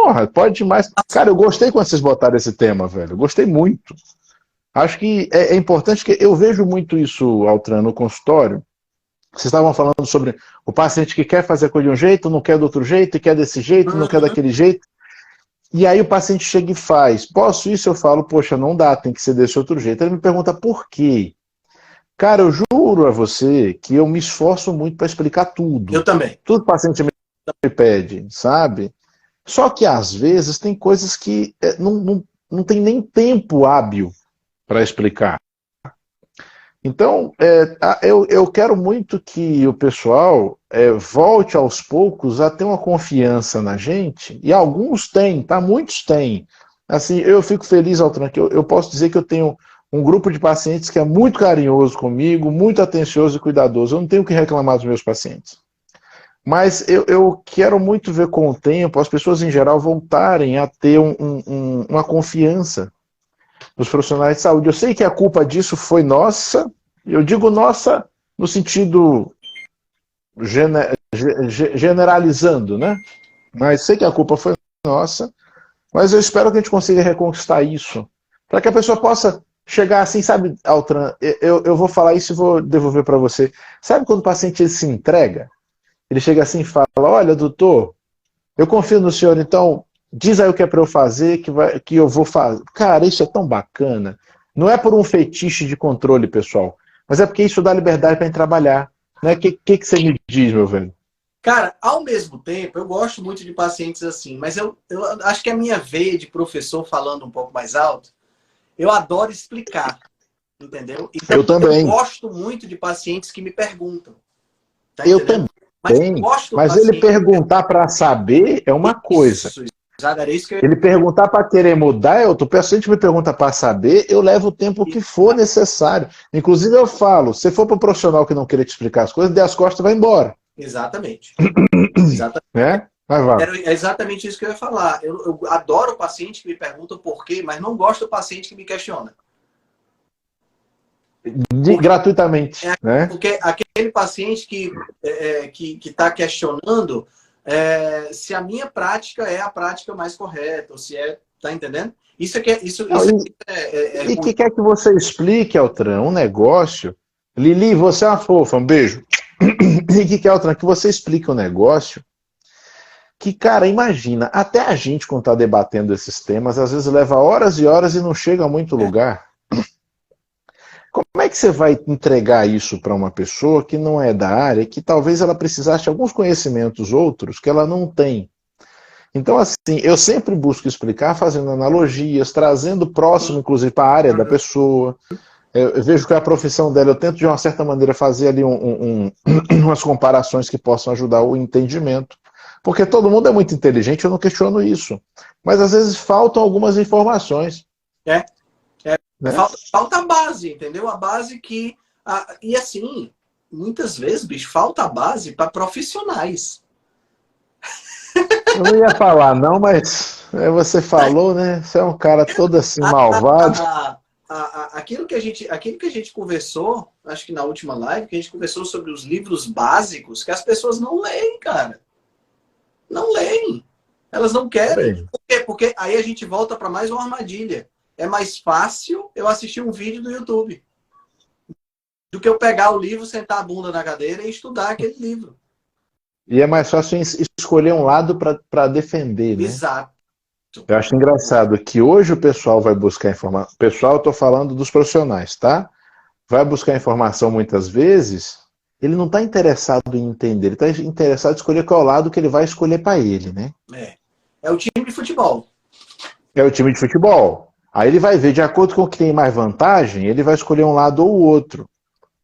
porra, pode demais. Cara, eu gostei quando vocês botaram esse tema, velho. Eu gostei muito. Acho que é importante que eu vejo muito isso, Altran, no consultório. Vocês estavam falando sobre o paciente que quer fazer a coisa de um jeito, não quer do outro jeito, e quer desse jeito, não quer daquele jeito. E aí o paciente chega e faz. Posso isso? Eu falo, poxa, não dá, tem que ser desse outro jeito. Ele me pergunta por quê? Cara, eu juro a você que eu me esforço muito para explicar tudo. Eu também. Tudo que o paciente me pede, sabe? Só que às vezes tem coisas que não tem nem tempo hábil para explicar. Então, eu quero muito que o pessoal volte aos poucos a ter uma confiança na gente, e alguns têm, tá? Muitos têm. Assim, eu fico feliz, Altran, que eu posso dizer que eu tenho um grupo de pacientes que é muito carinhoso comigo, muito atencioso e cuidadoso. Eu não tenho o que reclamar dos meus pacientes. Mas eu quero muito ver com o tempo as pessoas em geral voltarem a ter uma confiança nos profissionais de saúde. Eu sei que a culpa disso foi nossa, eu digo nossa no sentido generalizando, né? Mas sei que a culpa foi nossa, mas eu espero que a gente consiga reconquistar isso, para que a pessoa possa chegar assim, sabe, Altran, eu vou falar isso e vou devolver para você. Sabe quando o paciente ele se entrega? Ele chega assim e fala, olha, doutor, eu confio no senhor, então diz aí o que é para eu fazer, que eu vou fazer. Cara, isso é tão bacana. Não é por um fetiche de controle, pessoal, mas é porque isso dá liberdade para gente trabalhar. Né? Que você me diz, meu velho? Cara, ao mesmo tempo, eu gosto muito de pacientes assim, mas eu acho que a minha veia de professor, falando um pouco mais alto, eu adoro explicar, entendeu? Então, eu também. Eu gosto muito de pacientes que me perguntam. Tá eu entendendo? também. Mas ele perguntar para saber é uma coisa. Ele perguntar para querer mudar é outro. O paciente me pergunta para saber, eu levo o tempo que for necessário. Inclusive eu falo, se for para um profissional que não querer te explicar as coisas, dê as costas e vai embora. Exatamente. Né? É exatamente isso que eu ia falar. Eu adoro o paciente que me pergunta o porquê, mas não gosto do paciente que me questiona. Gratuitamente. Né? Porque aquele paciente que está questionando se a minha prática é a prática mais correta, ou se é. Tá entendendo? Isso aqui e que quer que você explique, Altran, um negócio. Lili, você é uma fofa, um beijo. E que quer, Altran, que você explique um negócio que, cara, imagina, até a gente, quando está debatendo esses temas, às vezes leva horas e horas e não chega a muito lugar. Como é que você vai entregar isso para uma pessoa que não é da área, que talvez ela precisasse de alguns conhecimentos outros que ela não tem? Então, assim, eu sempre busco explicar fazendo analogias, trazendo próximo, inclusive, para a área da pessoa. Eu vejo que a profissão dela, eu tento, de uma certa maneira, fazer ali umas comparações que possam ajudar o entendimento. Porque todo mundo é muito inteligente, eu não questiono isso. Mas, às vezes, faltam algumas informações. Né? Falta a base, entendeu? A base que... E, assim, muitas vezes, bicho, falta a base para profissionais. Eu não ia falar, não, mas você falou, né? Você é um cara todo assim, malvado. Aquilo que a gente conversou, acho que na última live, que a gente conversou sobre os livros básicos, que as pessoas não leem, cara. Não leem. Elas não querem. Por quê? Porque aí a gente volta para mais uma armadilha. É mais fácil eu assistir um vídeo do YouTube do que eu pegar o livro, sentar a bunda na cadeira e estudar aquele livro. E é mais fácil escolher um lado para defender, né? Exato. Eu acho engraçado que hoje o pessoal vai buscar informação. Pessoal, eu estou falando dos profissionais, tá? Vai buscar informação muitas vezes, ele não está interessado em entender, ele está interessado em escolher qual lado que ele vai escolher para ele, né? É o time de futebol. É o time de futebol. Aí ele vai ver, de acordo com o que tem mais vantagem, ele vai escolher um lado ou o outro.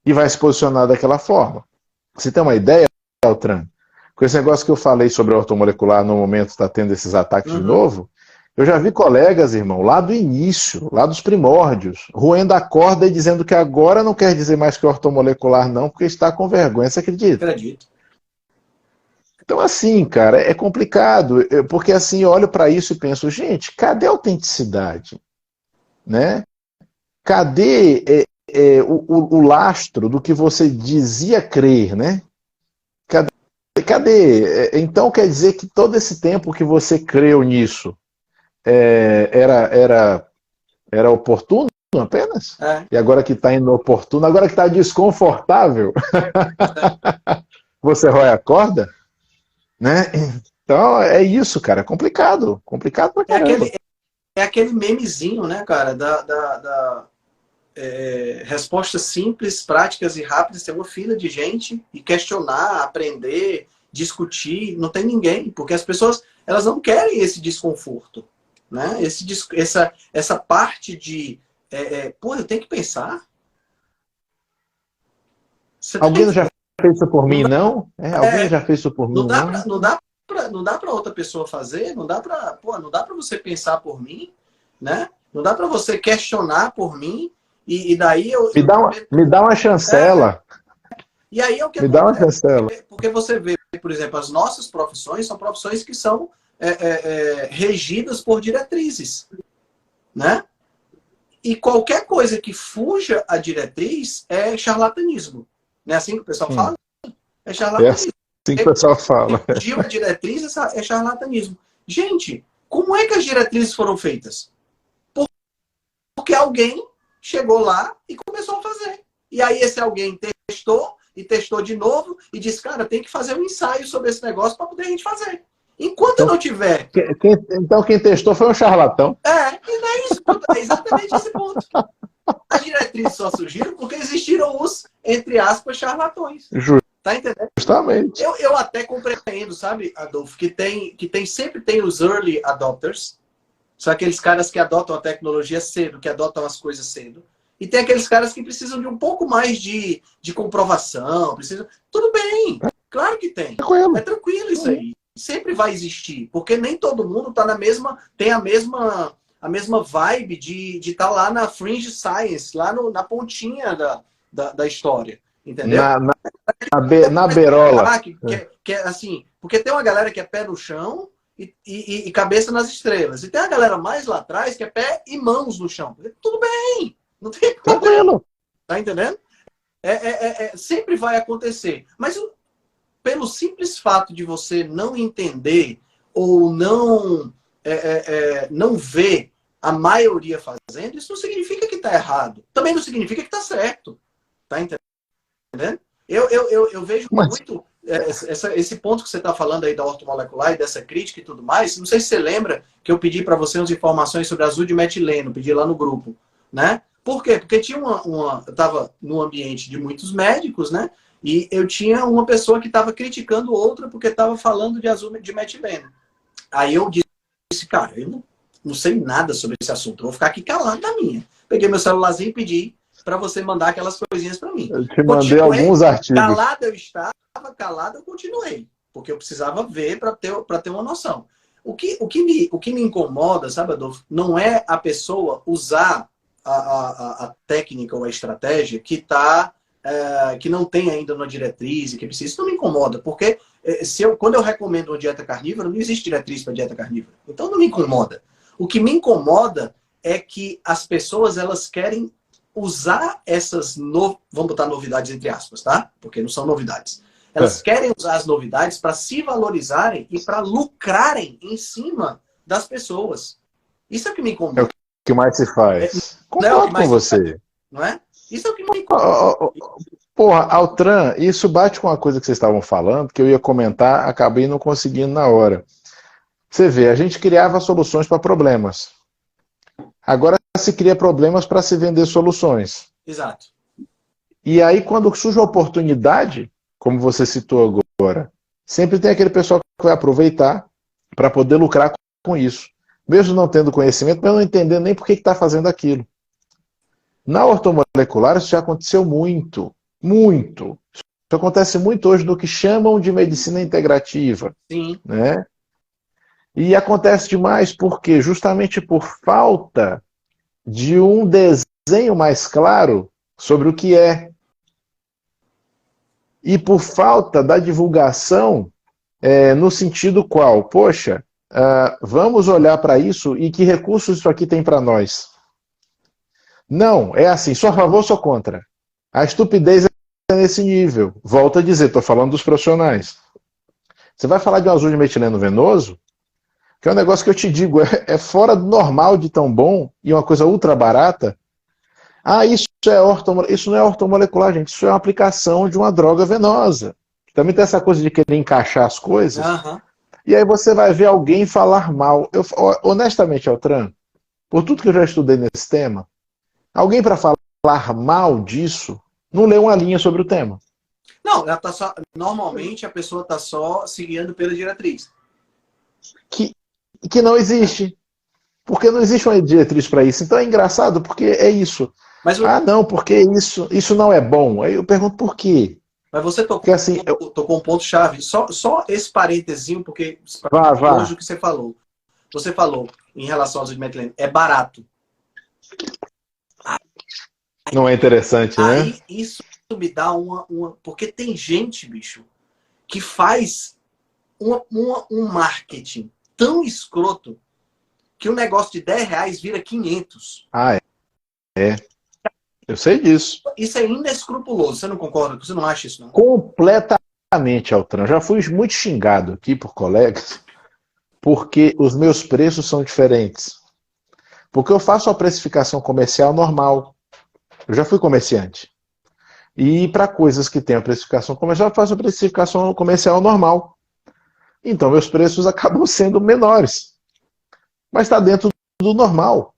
E vai se posicionar daquela forma. Você tem uma ideia, Altran? Com esse negócio que eu falei sobre a ortomolecular, no momento está tendo esses ataques de novo, eu já vi colegas, irmão, lá do início, lá dos primórdios, roendo a corda e dizendo que agora não quer dizer mais que ortomolecular não, porque está com vergonha. Você acredita? Acredito. Então, assim, cara, é complicado, porque assim, eu olho para isso e penso, gente, cadê a autenticidade? Né? Cadê o lastro do que você dizia crer, né? cadê? Então quer dizer que todo esse tempo que você creu nisso era oportuno apenas? É, E agora que está inoportuno, agora que está desconfortável, você rói a corda? Né? Então é isso, cara. É complicado. Complicado pra é caramba. aquele memezinho, né, cara, respostas simples, práticas e rápidas. Tem uma fila de gente e questionar, aprender, discutir. Não tem ninguém, porque as pessoas elas não querem esse desconforto, né? Essa parte de pô, eu tenho que pensar. Você tá Alguém já entendendo? fez isso por Não mim, dá, não? Alguém já fez isso por não mim, dá não? pra, não dá não dá para outra pessoa fazer, não dá para você pensar por mim, né? Não dá para você questionar por mim e daí Me dá uma chancela. e aí é o que Me dá uma acontece, chancela. porque você vê, por exemplo, as nossas profissões são profissões que são regidas por diretrizes, né? E qualquer coisa que fuja a diretriz é charlatanismo. Não é assim que o pessoal fala? É É assim charlatanismo. que o pessoal fala. Fugiu a diretriz é charlatanismo. Gente, como é que as diretrizes foram feitas? Porque alguém chegou lá e começou a fazer. E aí esse alguém testou e testou de novo e disse, cara, tem que fazer um ensaio sobre esse negócio para poder a gente fazer. Enquanto Então, não tiver... então quem testou foi um charlatão. E não é isso, é exatamente esse ponto. As diretrizes só surgiram porque existiram os, entre aspas, charlatões. Tá entendendo? Justamente. Eu até compreendo, sabe, Adolfo, sempre tem os early adopters, são aqueles caras que adotam a tecnologia cedo, que adotam as coisas cedo. E tem aqueles caras que precisam de um pouco mais de comprovação. Tudo bem, claro que tem. É tranquilo isso aí. Sempre vai existir, porque nem todo mundo tem a mesma vibe de estar lá na fringe science, lá na pontinha da história. Entendeu? Na beirola. Assim, porque tem uma galera que é pé no chão e cabeça nas estrelas. E tem a galera mais lá atrás que é pé e mãos no chão. Tudo bem, não tem problema. Tranquilo. Tá entendendo? Sempre vai acontecer. Mas pelo simples fato de você não entender ou não ver a maioria fazendo, isso não significa que está errado. Também não significa que está certo. Tá entendendo? Eu vejo muito esse ponto que você está falando aí da ortomolecular e dessa crítica e tudo mais. Não sei se você lembra que eu pedi para você umas informações sobre azul de metileno, pedi lá no grupo, né? Por quê? Porque tinha eu estava num ambiente de muitos médicos, né? E eu tinha uma pessoa que estava criticando outra porque estava falando de azul de metileno. Aí eu disse, cara, eu não sei nada sobre esse assunto, eu vou ficar aqui calado na minha. Peguei meu celularzinho e pedi para você mandar aquelas coisinhas para mim. Eu te mandei alguns artigos. Calado eu estava, calado eu continuei. Porque eu precisava ver para ter uma noção. O que me incomoda, sabe, Adolfo, não é a pessoa usar a técnica ou a estratégia que não tem ainda uma diretriz e que precisa. Isso não me incomoda, porque quando eu recomendo uma dieta carnívora, não existe diretriz para dieta carnívora. Então não me incomoda. O que me incomoda é que as pessoas elas querem usar vamos botar novidades entre aspas, tá? Porque não são novidades. Elas querem usar as novidades para se valorizarem e para lucrarem em cima das pessoas. Isso é o que me incomoda. É o que mais se faz. Concordo com você. Não é? Isso é o que me incomoda. Porra, Altran, isso bate com uma coisa que vocês estavam falando, que eu ia comentar, acabei não conseguindo na hora. Você vê, a gente criava soluções para problemas. Agora se cria problemas para se vender soluções. Exato. E aí, quando surge a oportunidade, como você citou agora, sempre tem aquele pessoal que vai aproveitar para poder lucrar com isso. Mesmo não tendo conhecimento, mas não entendendo nem por que está fazendo aquilo. Na ortomolecular, isso já aconteceu muito. Muito. Isso acontece muito hoje no que chamam de medicina integrativa. Sim. Né? E acontece demais porque justamente por falta de um desenho mais claro sobre o que é. E por falta da divulgação no sentido qual, poxa, vamos olhar para isso e que recursos isso aqui tem para nós. Não, é assim, sou a favor ou sou contra. A estupidez é nesse nível. Volto a dizer, estou falando dos profissionais. Você vai falar de um azul de metileno venoso, que é um negócio que eu te digo, é fora do normal de tão bom e uma coisa ultra barata. Ah, isso não é ortomolecular, gente. Isso é uma aplicação de uma droga venosa. Também tem essa coisa de querer encaixar as coisas. Aham. E aí você vai ver alguém falar mal. Honestamente, Altran, por tudo que eu já estudei nesse tema, alguém para falar mal disso não lê uma linha sobre o tema. Não, ela tá só. Normalmente a pessoa está só seguindo pela diretriz. Que não existe. Porque não existe uma diretriz para isso. Então é engraçado, porque é isso. Mas, Ah, não, porque isso não é bom. Aí eu pergunto por quê. mas você tocou, Porque assim, tocou um ponto-chave. Só esse parênteses, porque vá. hoje o que você falou. Você falou em relação ao azul de metileno, é barato. Não é interessante, né? Aí isso me dá uma. Porque tem gente, bicho, que faz um marketing tão escroto que um negócio de R$10 vira 500. Ah, é. Eu sei disso. Isso é inescrupuloso. Você não concorda? Você não acha isso, não? Completamente, Altran. Já fui muito xingado aqui por colegas porque os meus preços são diferentes. Porque eu faço a precificação comercial normal. Eu já fui comerciante. E para coisas que têm a precificação comercial, eu faço a precificação comercial normal. Então, meus preços acabam sendo menores. Mas está dentro do normal.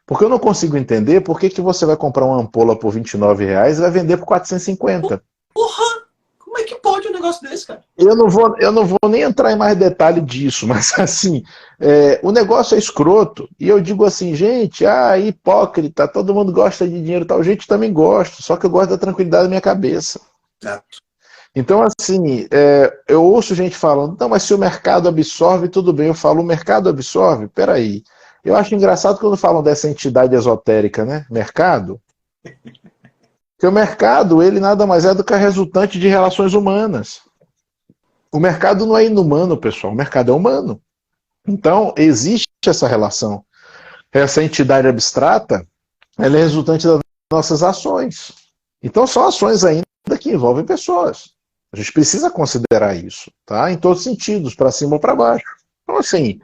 Porque eu não consigo entender por que você vai comprar uma ampola por R$29 e vai vender por 450. Porra! Como é que pode um negócio desse, cara? Eu não vou nem entrar em mais detalhe disso, mas assim, o negócio é escroto. E eu digo assim, gente, hipócrita, todo mundo gosta de dinheiro e tal. Gente, também gosto, só que eu gosto da tranquilidade da minha cabeça. Exato. Então, assim, eu ouço gente falando, não, mas se o mercado absorve, tudo bem. Eu falo, o mercado absorve? Peraí. Eu acho engraçado quando falam dessa entidade esotérica, né? Mercado. Porque o mercado, ele nada mais é do que a resultante de relações humanas. O mercado não é inumano, pessoal. O mercado é humano. Então, existe essa relação. Essa entidade abstrata, ela é resultante das nossas ações. Então, são ações ainda que envolvem pessoas. A gente precisa considerar isso, tá? Em todos os sentidos, para cima ou para baixo. Então, assim,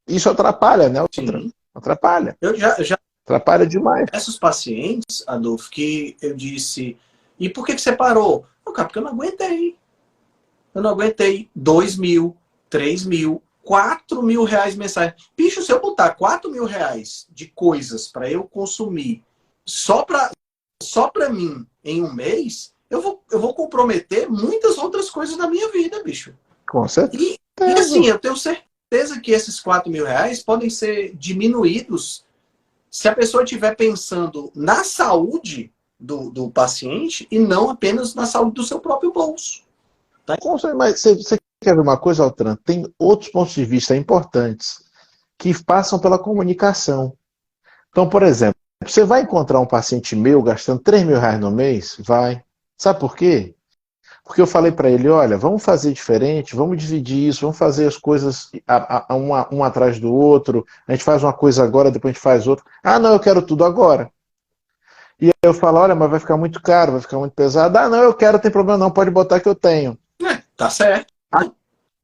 isso atrapalha, né? Sim. Atrapalha. Eu já Atrapalha demais. esses pacientes, Adolfo, que eu disse, e por que você parou? Não, cara, porque eu não aguentei. Eu não aguentei 2.000, 3.000, 4.000 reais mensais. Bicho, se eu botar 4.000 reais de coisas para eu consumir só para mim em um mês, eu vou comprometer muitas outras coisas na minha vida, bicho. Com certeza. E assim, eu tenho certeza que esses 4.000 reais podem ser diminuídos se a pessoa estiver pensando na saúde do paciente e não apenas na saúde do seu próprio bolso. Tá? Mas você quer ver uma coisa, Altran? Tem outros pontos de vista importantes que passam pela comunicação. Então, por exemplo, você vai encontrar um paciente meu gastando R$3.000 no mês? Vai. Sabe por quê? Porque eu falei para ele, olha, vamos fazer diferente, vamos dividir isso, vamos fazer as coisas um atrás do outro, a gente faz uma coisa agora, depois a gente faz outra. Ah, não, eu quero tudo agora. E aí eu falo, olha, mas vai ficar muito caro, vai ficar muito pesado. Ah, não, eu quero, tem problema não, pode botar que eu tenho. Tá certo. A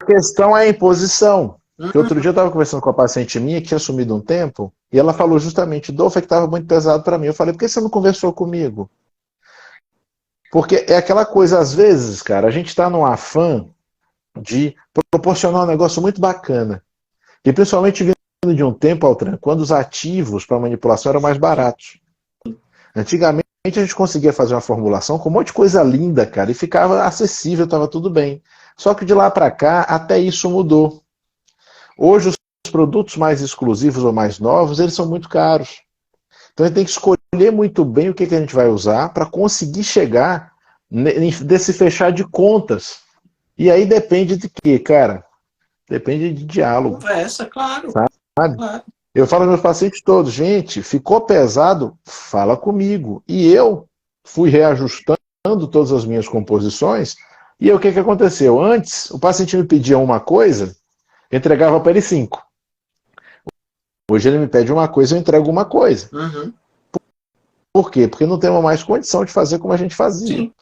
questão é a imposição. Que outro dia eu estava conversando com uma paciente minha que tinha sumido um tempo, e ela falou justamente, Dolph, é que estava muito pesado para mim. Eu falei, por que você não conversou comigo? Porque é aquela coisa, às vezes, cara, a gente está num afã de proporcionar um negócio muito bacana. E principalmente vindo de um tempo, Altran, quando os ativos para manipulação eram mais baratos. Antigamente a gente conseguia fazer uma formulação com um monte de coisa linda, cara, e ficava acessível, estava tudo bem. Só que de lá para cá, até isso mudou. Hoje os produtos mais exclusivos ou mais novos, eles são muito caros. Então a gente tem que escolher muito bem o que a gente vai usar para conseguir chegar desse fechar de contas. E aí depende de quê, cara? Depende de diálogo. Conversa, claro. Sabe? Claro. Eu falo aos meus pacientes todos, gente, ficou pesado, fala comigo. E eu fui reajustando todas as minhas composições. E aí, o que aconteceu? Antes, o paciente me pedia uma coisa, eu entregava para ele 5. Hoje ele me pede uma coisa, eu entrego uma coisa. Uhum. Por quê? Porque não temos mais condição de fazer como a gente fazia. Sim.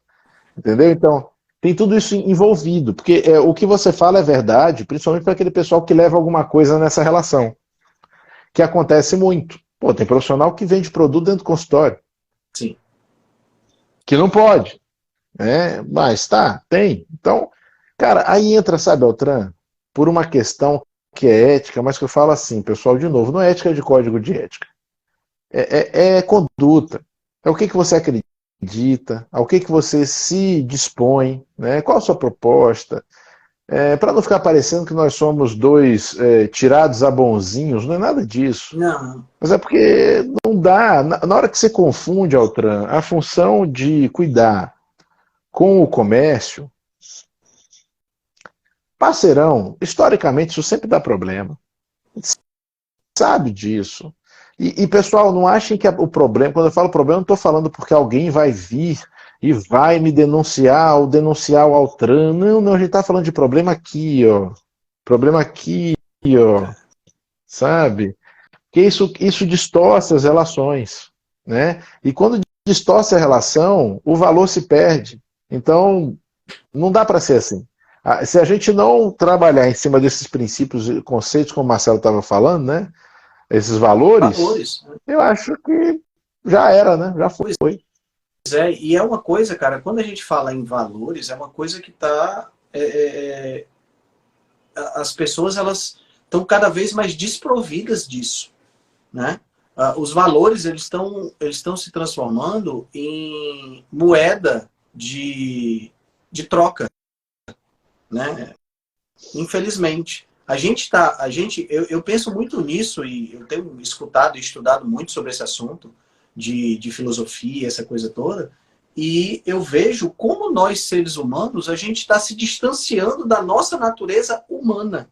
Entendeu? Então, tem tudo isso envolvido, porque o que você fala é verdade, principalmente para aquele pessoal que leva alguma coisa nessa relação, que acontece muito. Pô, tem profissional que vende produto dentro do consultório. Sim. Que não pode, né? Mas tá, tem. Então, cara, aí entra, sabe, Altran, por uma questão que é ética, mas que eu falo assim, pessoal, de novo, não é ética de código de ética. É conduta. É o que você acredita, ao que você se dispõe, né? Qual a sua proposta. Para não ficar parecendo que nós somos dois tirados a bonzinhos, não é nada disso. Não. Mas é porque não dá. Na hora que você confunde, Altran, a função de cuidar com o comércio, parceirão, historicamente isso sempre dá problema. A gente sabe disso. E pessoal, não achem que o problema, quando eu falo problema, não estou falando porque alguém vai vir e vai me denunciar ou denunciar o Altran. Não, não, a gente está falando de problema aqui, ó. Problema aqui, ó. Sabe? Porque isso distorce as relações, né? E quando distorce a relação, o valor se perde. Então, não dá para ser assim. Se a gente não trabalhar em cima desses princípios e conceitos, como o Marcelo estava falando, né? Esses valores, eu acho que já era, né? Já foi. Pois é, e é uma coisa, cara, quando a gente fala em valores, é uma coisa que está... as pessoas, elas estão cada vez mais desprovidas disso, né? Os valores, eles estão se transformando em moeda de troca, né? Infelizmente. Eu penso muito nisso e eu tenho escutado e estudado muito sobre esse assunto de filosofia, essa coisa toda, e eu vejo como nós, seres humanos, a gente está se distanciando da nossa natureza humana.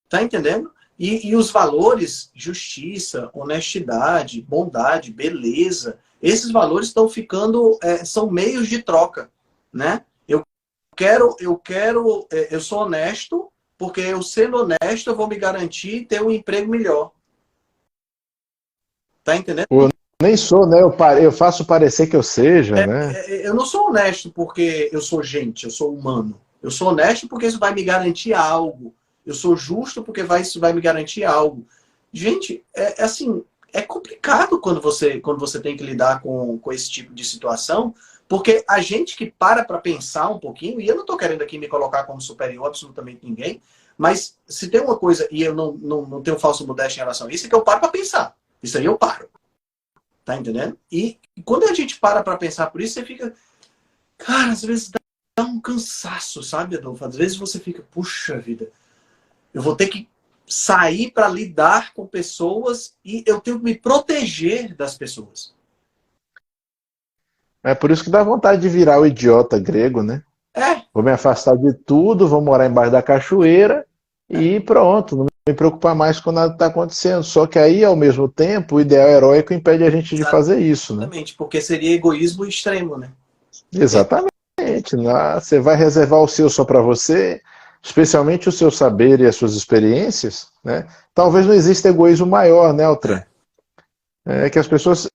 Tá entendendo? E os valores, justiça, honestidade, bondade, beleza, esses valores estão ficando, são meios de troca, né? Eu sou honesto, porque eu sendo honesto, eu vou me garantir ter um emprego melhor. Tá entendendo? Eu nem sou, né? Eu faço parecer que eu seja, né? Eu não sou honesto porque eu sou gente, eu sou humano. Eu sou honesto porque isso vai me garantir algo. Eu sou justo porque isso vai me garantir algo. Gente, assim, é complicado quando você tem que lidar com esse tipo de situação, porque a gente que para pensar um pouquinho, e eu não estou querendo aqui me colocar como superior a absolutamente ninguém, mas se tem uma coisa, e eu não tenho falsa modéstia em relação a isso, é que eu paro para pensar. Isso aí eu paro. Tá entendendo? E quando a gente para pensar por isso, você fica... Cara, às vezes dá um cansaço, sabe, Adolfo? Às vezes você fica, puxa vida, eu vou ter que sair para lidar com pessoas e eu tenho que me proteger das pessoas. É por isso que dá vontade de virar o idiota grego, né? Vou me afastar de tudo, vou morar embaixo da cachoeira e pronto, não me preocupar mais com nada que está acontecendo. Só que aí, ao mesmo tempo, o ideal heróico impede a gente de fazer isso, né? Exatamente, porque seria egoísmo extremo, né? Exatamente. Você vai reservar o seu só para você, especialmente o seu saber e as suas experiências, né? Talvez não exista egoísmo maior, né, Altran? É que as pessoas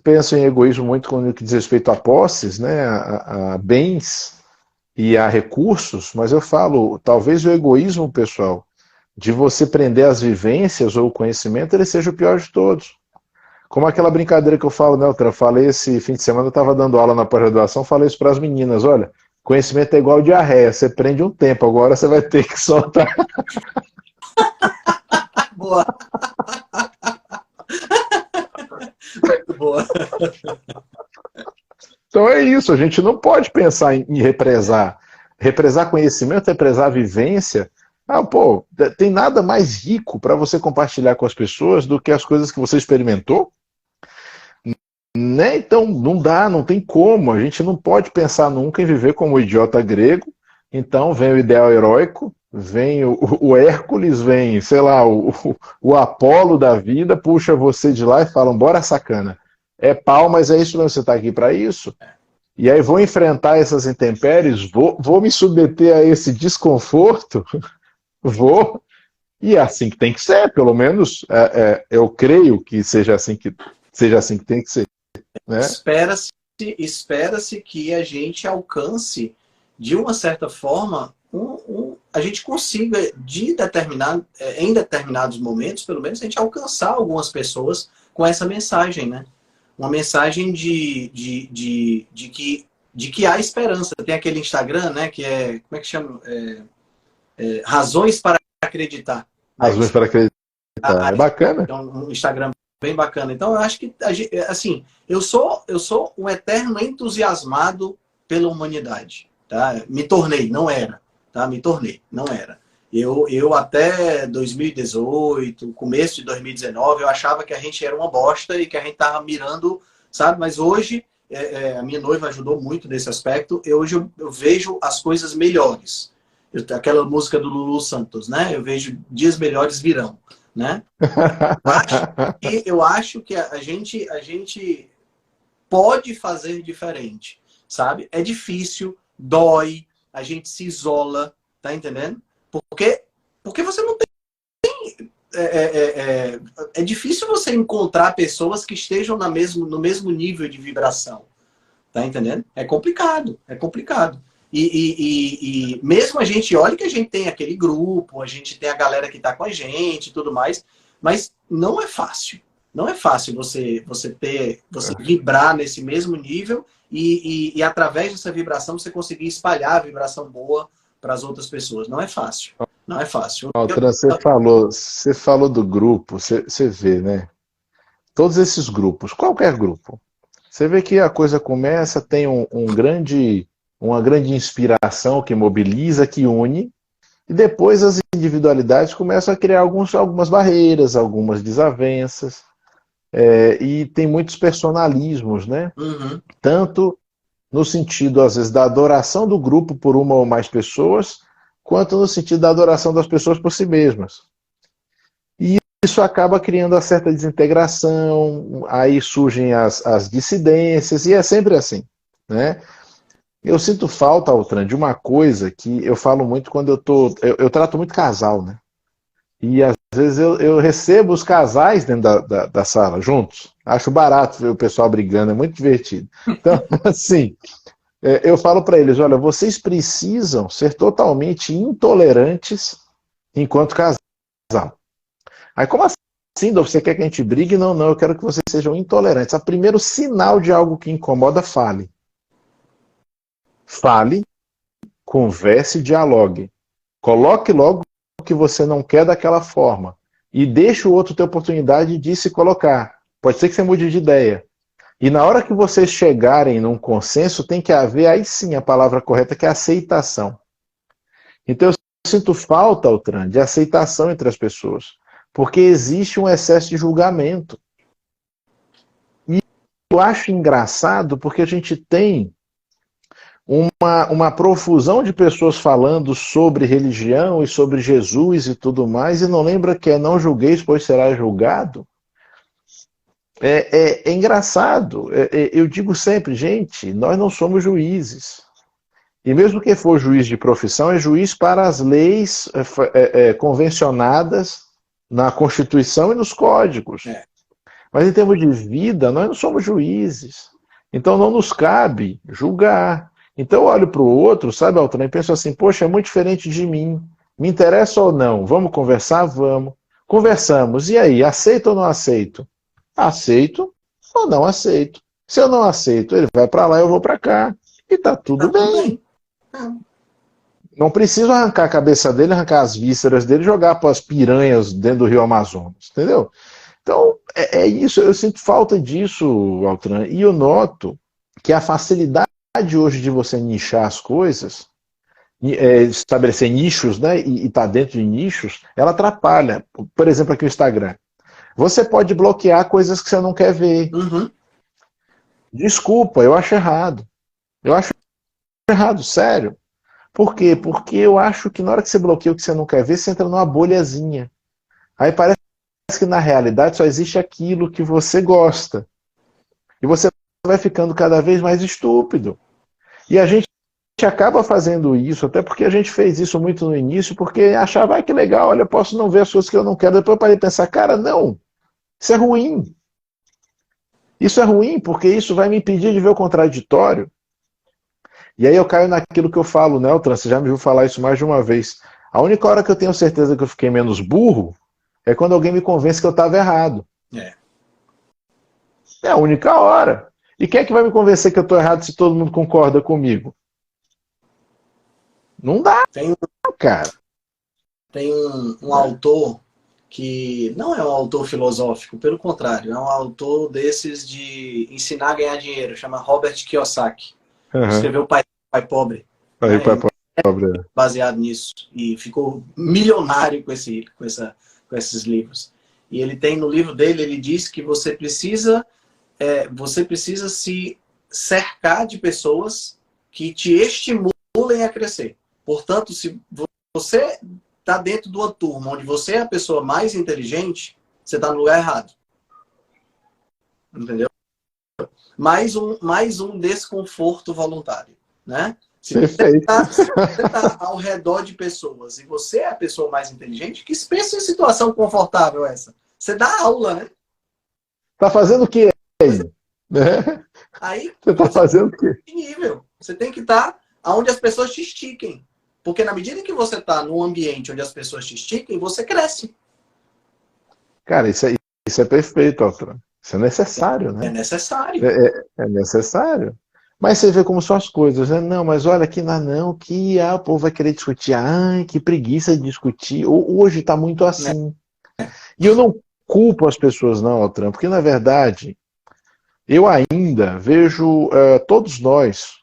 pensam em egoísmo muito quando diz respeito a posses, né, a bens e a recursos, mas eu falo, talvez o egoísmo, pessoal, de você prender as vivências ou o conhecimento, ele seja o pior de todos. Como aquela brincadeira que eu falo, né, Altran? Falei esse fim de semana, eu estava dando aula na pós-graduação, falei isso para as meninas, olha, conhecimento é igual diarreia, você prende um tempo, agora você vai ter que soltar. Boa. Muito boa. Então é isso, a gente não pode pensar em represar. Represar conhecimento, represar vivência. Pô, tem nada mais rico para você compartilhar com as pessoas do que as coisas que você experimentou? Né? Então não dá, não tem como. A gente não pode pensar nunca em viver como o idiota grego. Então vem o ideal heróico, vem o Hércules, vem, sei lá, o Apolo da vida, puxa você de lá e falam, bora sacana. É pau, mas é isso mesmo, você está aqui para isso. E aí vou enfrentar essas intempéries, vou me submeter a esse desconforto, vou, e é assim que tem que ser, pelo menos eu creio que seja assim que tem que ser. Né? Espera-se que a gente alcance de uma certa forma, a gente consiga, em determinados momentos, pelo menos, a gente alcançar algumas pessoas com essa mensagem, né? Uma mensagem de que há esperança. Tem aquele Instagram, né? Que é, como é que chama? Razões para acreditar. Né? Razões para acreditar. É bacana. É um Instagram bem bacana. Então, eu acho que, assim, eu sou um eterno entusiasmado pela humanidade. Tá? Me tornei, não era. Tá? Me tornei, não era. Eu até 2018, começo de 2019, eu achava que a gente era uma bosta e que a gente tava mirando, sabe? Mas hoje, a minha noiva ajudou muito nesse aspecto. Hoje eu vejo as coisas melhores. Aquela música do Lulu Santos, né? Eu vejo dias melhores virão, né? Eu acho que a gente pode fazer diferente, sabe? É difícil, dói, a gente se isola, tá entendendo? Porque você não tem... É difícil você encontrar pessoas que estejam no mesmo nível de vibração, tá entendendo? É complicado, é complicado. E mesmo a gente, olha que a gente tem aquele grupo, a gente tem a galera que tá com a gente e tudo mais, mas não é fácil. Não é fácil você vibrar nesse mesmo nível e através dessa vibração você conseguir espalhar a vibração boa para as outras pessoas. Não é fácil. Não é fácil. Altran, você falou do grupo, você vê, né? Todos esses grupos, qualquer grupo, você vê que a coisa começa, tem uma grande inspiração que mobiliza, que une, e depois as individualidades começam a criar algumas barreiras, algumas desavenças, e tem muitos personalismos, né? Uhum. Tanto no sentido, às vezes, da adoração do grupo por uma ou mais pessoas, quanto no sentido da adoração das pessoas por si mesmas. E isso acaba criando uma certa desintegração, aí surgem as dissidências, e é sempre assim, né? Eu sinto falta, Altran, de uma coisa que eu falo muito quando eu trato muito casal, né? E às vezes eu recebo os casais dentro da sala, juntos. Acho barato ver o pessoal brigando, é muito divertido. Então, assim, eu falo para eles, olha, vocês precisam ser totalmente intolerantes enquanto casal. Aí, como assim, Dolph, você quer que a gente brigue? Não, não, eu quero que vocês sejam intolerantes. O primeiro sinal de algo que incomoda, fale. Fale, converse, dialogue. Coloque logo o que você não quer daquela forma. E deixe o outro ter oportunidade de se colocar. Pode ser que você mude de ideia. E na hora que vocês chegarem num consenso, tem que haver, aí sim, a palavra correta, que é aceitação. Então eu sinto falta, Altran, de aceitação entre as pessoas. Porque existe um excesso de julgamento. E eu acho engraçado porque a gente tem uma profusão de pessoas falando sobre religião e sobre Jesus e tudo mais, e não lembra que é não julgueis, pois será julgado. É engraçado. Eu digo sempre, gente, nós não somos juízes. E mesmo que for juiz de profissão, é juiz para as leis convencionadas na Constituição e nos códigos. Mas em termos de vida, nós não somos juízes. Então não nos cabe julgar. Então eu olho para o outro, sabe, Altran, e penso assim, poxa, é muito diferente de mim. Me interessa ou não? Vamos conversar? Vamos. Conversamos. E aí, aceito ou não aceito? Aceito ou não aceito. Se eu não aceito, ele vai para lá, eu vou para cá. E tá tudo bem. Não preciso arrancar a cabeça dele, arrancar as vísceras dele e jogar para as piranhas dentro do Rio Amazonas. Entendeu? Então, é isso. Eu sinto falta disso, Altran. E eu noto que a facilidade hoje de você nichar as coisas, estabelecer nichos, né, e estar dentro de nichos, ela atrapalha. Por exemplo, aqui o Instagram. Você pode bloquear coisas que você não quer ver. Uhum. Desculpa, eu acho errado. Eu acho errado, sério. Por quê? Porque eu acho que na hora que você bloqueia o que você não quer ver, você entra numa bolhazinha. Aí parece que na realidade só existe aquilo que você gosta. E você vai ficando cada vez mais estúpido. E a gente acaba fazendo isso, até porque a gente fez isso muito no início, porque achava, que legal, olha, eu posso não ver as coisas que eu não quero. Depois eu parei de pensar, cara, não, isso é ruim. Isso é ruim porque isso vai me impedir de ver o contraditório. E aí eu caio naquilo que eu falo, né, Altran? Você já me viu falar isso mais de uma vez. A única hora que eu tenho certeza que eu fiquei menos burro é quando alguém me convence que eu estava errado. É a única hora. E quem é que vai me convencer que eu estou errado se todo mundo concorda comigo? Não dá, cara. Tem um autor que não é um autor filosófico, pelo contrário, é um autor desses de ensinar a ganhar dinheiro, chama Robert Kiyosaki. Escreveu Pai Pobre. Pai Pobre. Baseado nisso. E ficou milionário com esses livros. E ele tem no livro dele, ele diz que você precisa se cercar de pessoas que te estimulem a crescer. Portanto, se você está dentro de uma turma onde você é a pessoa mais inteligente, você está no lugar errado. Entendeu? Mais um desconforto voluntário, né? Se você está ao redor de pessoas e você é a pessoa mais inteligente, que pensa em situação confortável essa? Você dá aula, né? Tá fazendo o quê aí? Né? Aí você tá fazendo o quê? Nível. Você tem que estar onde as pessoas te estiquem. Porque na medida que você está num ambiente onde as pessoas te estiquem, você cresce. Cara, isso é perfeito, Altran. Isso é necessário, né? É necessário. É necessário. Mas você vê como são as coisas, né? Não, mas olha que não, que o povo vai querer discutir. Ai, que preguiça de discutir. Hoje está muito assim. E eu não culpo as pessoas não, Altran, porque na verdade eu ainda vejo todos nós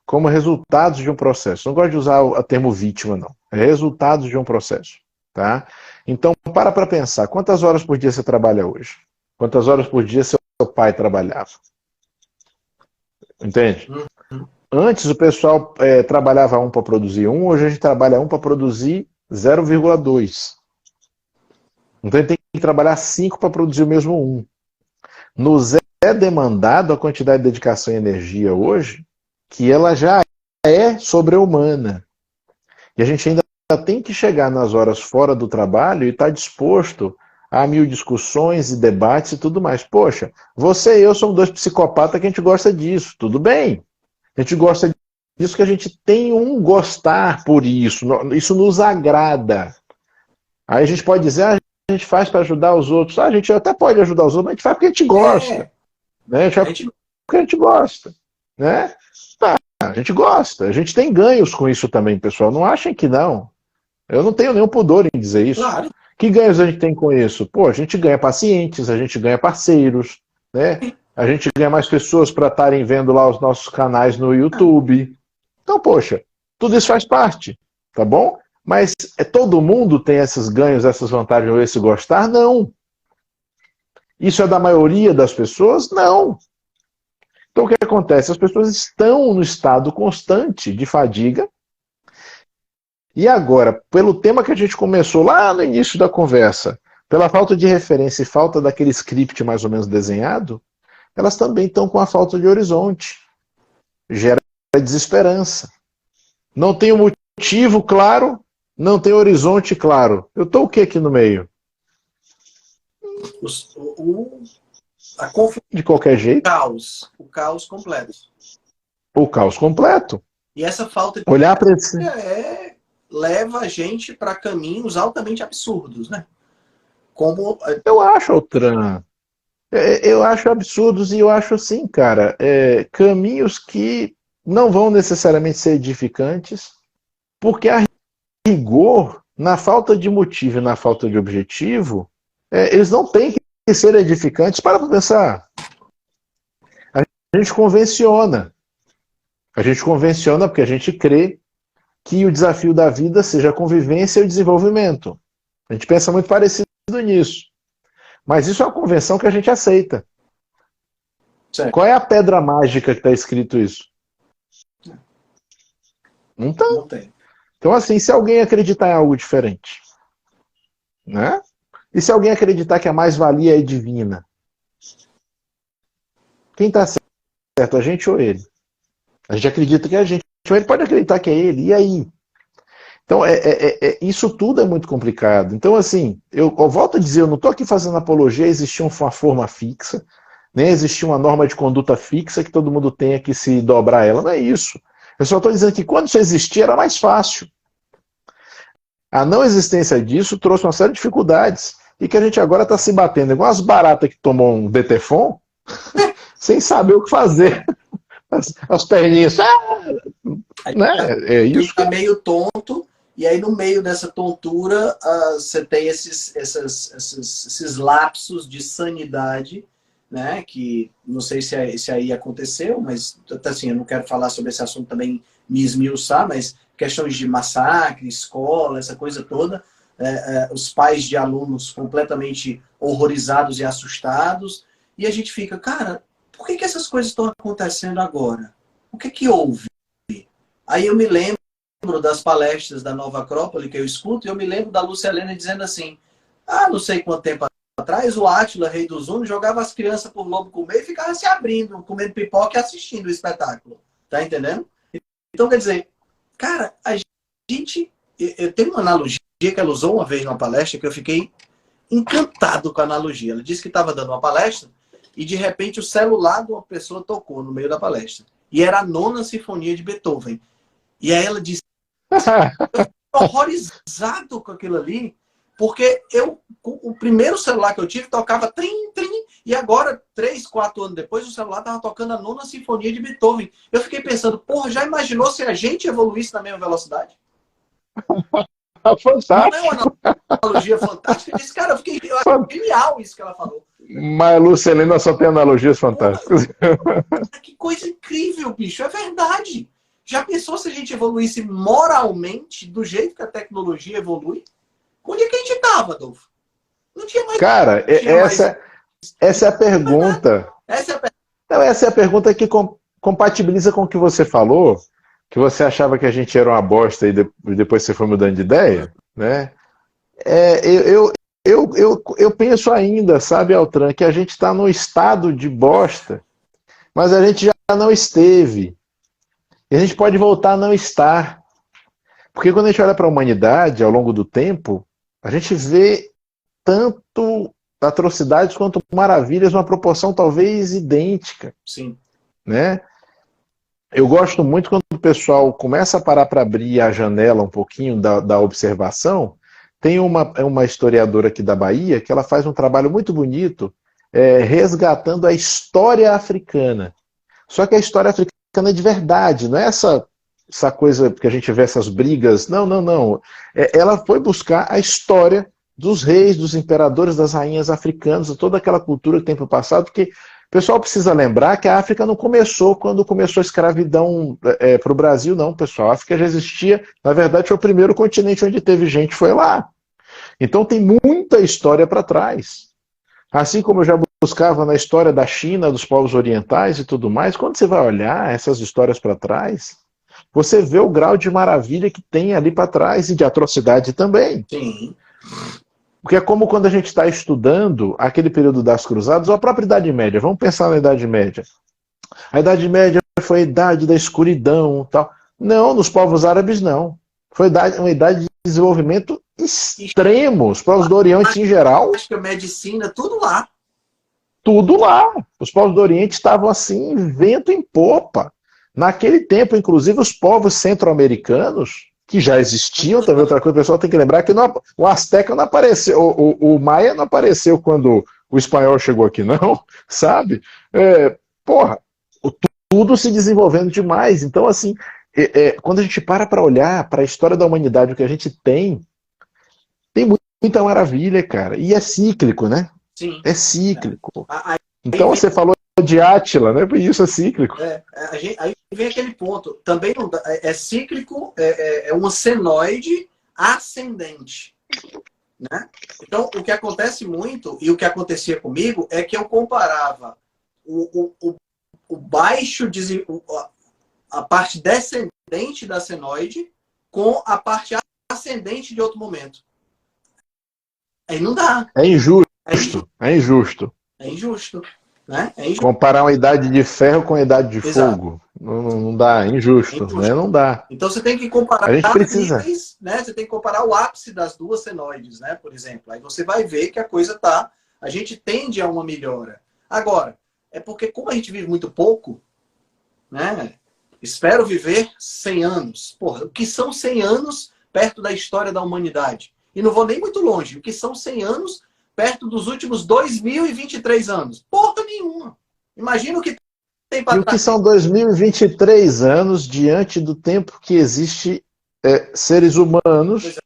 como resultados de um processo. Não gosto de usar o termo vítima, não. É resultados de um processo. Tá? Então, para pensar. Quantas horas por dia você trabalha hoje? Quantas horas por dia seu pai trabalhava? Entende? Antes o pessoal trabalhava 1 para produzir 1, hoje a gente trabalha 1 para produzir 0,2. Então ele tem que trabalhar 5 para produzir o mesmo 1. Nos é demandado a quantidade de dedicação e energia hoje que ela já é sobre-humana. E a gente ainda tem que chegar nas horas fora do trabalho e estar disposto a 1000 discussões e debates e tudo mais. Poxa, você e eu somos 2 psicopatas que a gente gosta disso. Tudo bem. A gente gosta disso que a gente tem um gostar por isso. Isso nos agrada. Aí a gente pode dizer, a gente faz para ajudar os outros. A gente até pode ajudar os outros, mas a gente faz porque a gente gosta. Né? A gente faz porque a gente gosta. Né? A gente gosta. A gente tem ganhos com isso também, pessoal. Não achem que não. Eu não tenho nenhum pudor em dizer isso. Claro. Que ganhos a gente tem com isso? Pô, a gente ganha pacientes, a gente ganha parceiros, né? A gente ganha mais pessoas para estarem vendo lá os nossos canais no YouTube. Então, poxa, tudo isso faz parte, tá bom? Mas todo mundo tem esses ganhos, essas vantagens ou esse gostar? Não. Isso é da maioria das pessoas? Não. Então o que acontece? As pessoas estão no estado constante de fadiga. E agora, pelo tema que a gente começou lá no início da conversa, pela falta de referência e falta daquele script mais ou menos desenhado, elas também estão com a falta de horizonte. Gera desesperança. Não tem um motivo claro, não tem horizonte claro. Eu estou o que aqui no meio? A confusão. De qualquer jeito. O caos completo. O caos completo. E essa falta de olhar para esse... leva a gente para caminhos altamente absurdos, né? Como eu acho, Altran. Eu acho absurdos e eu acho assim, cara, caminhos que não vão necessariamente ser edificantes, porque a rigor, na falta de motivo e na falta de objetivo, eles não têm que ser edificantes. Para pensar. A gente convenciona. A gente convenciona porque a gente crê que o desafio da vida seja a convivência e o desenvolvimento. A gente pensa muito parecido nisso. Mas isso é uma convenção que a gente aceita. Certo. Qual é a pedra mágica que está escrito isso? Não tem. Não tem. Então, assim, se alguém acreditar em algo diferente, né? E se alguém acreditar que a mais-valia é divina? Quem está certo, a gente ou ele? A gente acredita que é a gente, ou ele pode acreditar que é ele, e aí? Então, isso tudo é muito complicado. Então, assim, eu volto a dizer, eu não estou aqui fazendo apologia a existir uma forma fixa, nem existir uma norma de conduta fixa que todo mundo tenha que se dobrar a ela. Não é isso. Eu só estou dizendo que quando isso existia era mais fácil. A não existência disso trouxe uma série de dificuldades. E que a gente agora está se batendo igual as baratas que tomou um Detefon, sem saber o que fazer. As perninhas. Né? É isso. Fica meio tonto, e aí no meio dessa tontura você tem esses lapsos de sanidade, né? Que não sei se aí aconteceu, mas assim, eu não quero falar sobre esse assunto também, me esmiuçar, mas questões de massacre, escola, essa coisa toda, os pais de alunos completamente horrorizados e assustados, e a gente fica, cara, por que essas coisas estão acontecendo agora? O que houve? Aí eu me lembro das palestras da Nova Acrópole que eu escuto, e eu me lembro da Lúcia Helena dizendo assim, não sei quanto tempo atrás, o Átila, rei dos Hunos, jogava as crianças por lobo comer e ficava se abrindo, comendo pipoca e assistindo o espetáculo. Tá entendendo? Então, quer dizer, cara, a gente... Eu tenho uma analogia que ela usou uma vez numa palestra que eu fiquei encantado com a analogia. Ela disse que estava dando uma palestra e, de repente, o celular de uma pessoa tocou no meio da palestra. E era a Nona Sinfonia de Beethoven. E aí ela disse, eu fiquei horrorizado com aquilo ali, porque o primeiro celular que eu tive tocava trim, trim, e agora, 3, 4 anos depois, o celular estava tocando a Nona Sinfonia de Beethoven. Eu fiquei pensando, porra, já imaginou se a gente evoluísse na mesma velocidade? Fantástico. Não é uma analogia fantástica? Esse cara, eu acho genial isso que ela falou. Mas Lúcia Helena só tem analogias fantásticas. Que coisa incrível, bicho. É verdade. Já pensou se a gente evoluísse moralmente do jeito que a tecnologia evolui? Onde é que a gente estava, Adolfo? Não tinha mais. Cara, essa é a pergunta. Essa é a pergunta que compatibiliza com o que você falou, que você achava que a gente era uma bosta e depois você foi mudando de ideia, né? Eu penso ainda, sabe, Altran, que a gente está num estado de bosta, mas a gente já não esteve. E a gente pode voltar a não estar. Porque quando a gente olha para a humanidade, ao longo do tempo, a gente vê tanto atrocidades quanto maravilhas, uma proporção talvez idêntica. Sim. Né? Eu gosto muito quando o pessoal começa a parar para abrir a janela um pouquinho da observação. Tem uma historiadora aqui da Bahia que ela faz um trabalho muito bonito resgatando a história africana. Só que a história africana é de verdade, não é essa coisa que a gente vê essas brigas. Não. Ela foi buscar a história dos reis, dos imperadores, das rainhas africanas, toda aquela cultura que tem para o passado, porque o pessoal precisa lembrar que a África não começou quando começou a escravidão para o Brasil, não, pessoal. A África já existia, na verdade foi o primeiro continente onde teve gente, foi lá. Então tem muita história para trás. Assim como eu já buscava na história da China, dos povos orientais e tudo mais, quando você vai olhar essas histórias para trás, você vê o grau de maravilha que tem ali para trás e de atrocidade também. Sim. Porque é como quando a gente está estudando aquele período das cruzadas, ou a própria Idade Média. Vamos pensar na Idade Média. A Idade Média foi a idade da escuridão. Tal. Não, nos povos árabes não. Foi uma idade de desenvolvimento extremo. Os povos do Oriente em geral. Acho que a medicina, tudo lá. Tudo lá. Os povos do Oriente estavam assim, vento em popa. Naquele tempo, inclusive, os povos centro-americanos, que já existiam, também outra coisa, o pessoal tem que lembrar que o Azteca não apareceu, o Maia não apareceu quando o espanhol chegou aqui, não, sabe? Tudo se desenvolvendo demais. Então, assim, quando a gente para olhar para a história da humanidade, o que a gente tem muita maravilha, cara. E é cíclico, né? Sim. É cíclico. Então, você falou de Átila, né? Isso é cíclico. Aí vem aquele ponto. Também não, é cíclico, é uma senoide ascendente. Né? Então, o que acontece muito, e o que acontecia comigo, é que eu comparava o baixo, a parte descendente da senoide com a parte ascendente de outro momento. Aí não dá. É injusto. É injusto. É injusto. Né? É injusto. Comparar uma idade de ferro com a idade de fogo. Não dá, é injusto. Né? Não dá. Então você tem que comparar a gente precisa. níveis, né? Você tem que comparar o ápice das duas senoides, né? Por exemplo. Aí você vai ver que a coisa tá. A gente tende a uma melhora. Agora, é porque como a gente vive muito pouco, né? Espero viver 100 anos. Porra, o que são 100 anos perto da história da humanidade? E não vou nem muito longe. O que são 100 anos perto dos últimos 2023 anos? Porra nenhuma. Imagina o que tem para E o que são 2023 anos diante do tempo que existe seres humanos.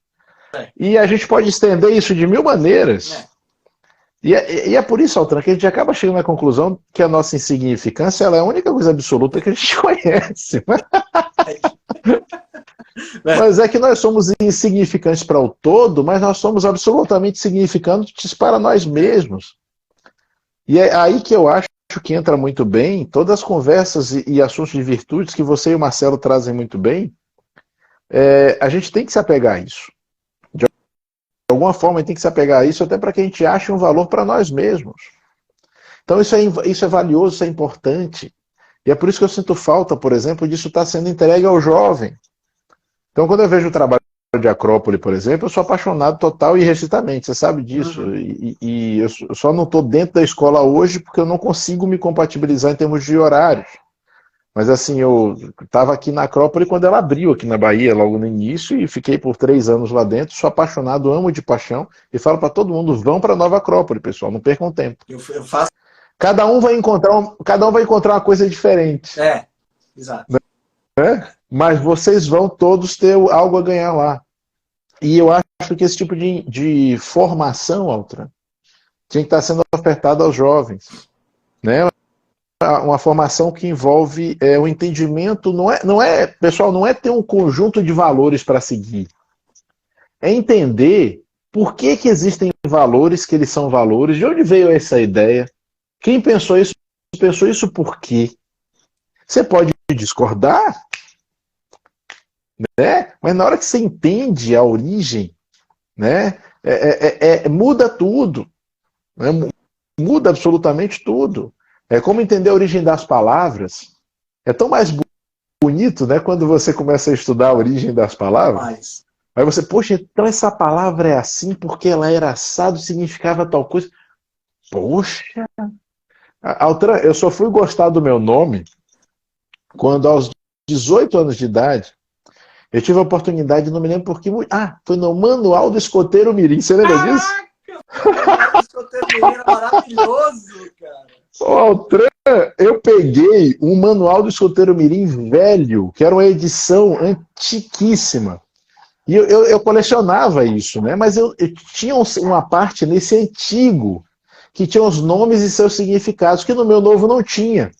E a gente pode estender isso de mil maneiras. E é por isso, Altran, que a gente acaba chegando à conclusão que a nossa insignificância ela é a única coisa absoluta que a gente conhece. Mas é que nós somos insignificantes para o todo, mas nós somos absolutamente significantes para nós mesmos. E é aí que eu acho que entra muito bem todas as conversas e assuntos de virtudes que você e o Marcelo trazem muito bem. A gente tem que se apegar a isso. De alguma forma, a gente tem que se apegar a isso até para que a gente ache um valor para nós mesmos. Então isso é valioso, isso é importante. E é por isso que eu sinto falta, por exemplo, disso estar sendo entregue ao jovem. Então, quando eu vejo o trabalho de Acrópole, por exemplo, eu sou apaixonado total e irrestritamente, você sabe disso. E eu só não estou dentro da escola hoje porque eu não consigo me compatibilizar em termos de horários. Mas assim, eu estava aqui na Acrópole quando ela abriu aqui na Bahia, logo no início, e fiquei por 3 anos lá dentro, sou apaixonado, amo de paixão, e falo para todo mundo, vão para Nova Acrópole, pessoal, não percam tempo. Eu faço... Cada um vai encontrar uma coisa diferente. Exato. Mas vocês vão todos ter algo a ganhar lá. E eu acho que esse tipo de formação, Altran, tinha que estar sendo ofertada aos jovens. Né? Uma formação que envolve o entendimento, pessoal, não é ter um conjunto de valores para seguir. É entender por que existem valores, que eles são valores, de onde veio essa ideia, quem pensou isso por quê. Você pode discordar, né? Mas na hora que você entende a origem, né? Muda tudo. Né? Muda absolutamente tudo. É como entender a origem das palavras. É tão mais bonito, né? Quando você começa a estudar a origem das palavras. Aí você, poxa, então essa palavra é assim porque ela era assado, significava tal coisa. Poxa! Altran, eu só fui gostar do meu nome quando aos 18 anos de idade eu tive a oportunidade, não me lembro por que... foi no Manual do Escoteiro Mirim. Você lembra disso? O Manual do Escoteiro Mirim era maravilhoso, cara. Altran, eu peguei um Manual do Escoteiro Mirim velho, que era uma edição antiquíssima. E eu colecionava isso, né? Mas eu tinha uma parte nesse antigo que tinha os nomes e seus significados, que no meu novo não tinha.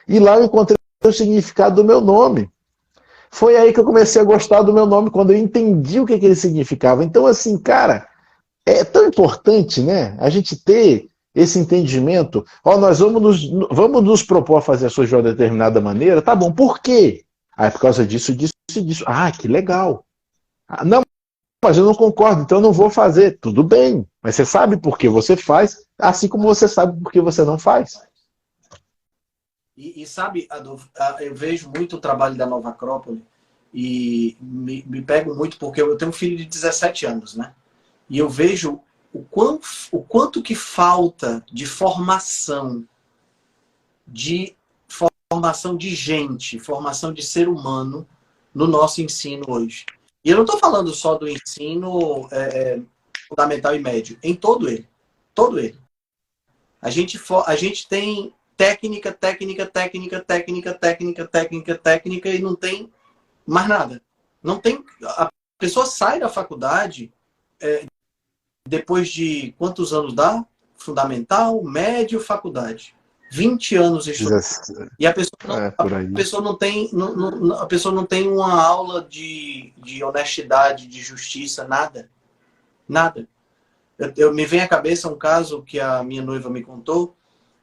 E lá eu encontrei o significado do meu nome. Foi aí que eu comecei a gostar do meu nome, quando eu entendi o que ele significava. Então, assim, cara, é tão importante, né? A gente ter esse entendimento. Nós vamos nos propor a fazer as coisas de uma determinada maneira. Tá bom, por quê? É por causa disso, disso e disso. Que legal. Não, mas eu não concordo, então eu não vou fazer. Tudo bem, mas você sabe por que você faz, assim como você sabe por que você não faz. E sabe, Adolfo, eu vejo muito o trabalho da Nova Acrópole e me pego muito porque eu tenho um filho de 17 anos, né? E eu vejo o quanto que falta de formação de gente, formação de ser humano no nosso ensino hoje. E eu não estou falando só do ensino fundamental e médio, em todo ele. Todo ele. A gente tem técnica e não tem mais nada. Não tem. A pessoa sai da faculdade depois de quantos anos dá? Fundamental, médio, faculdade. 20 anos estudando. E a pessoa não tem uma aula de honestidade, de justiça, nada. Nada. Me vem à cabeça um caso que a minha noiva me contou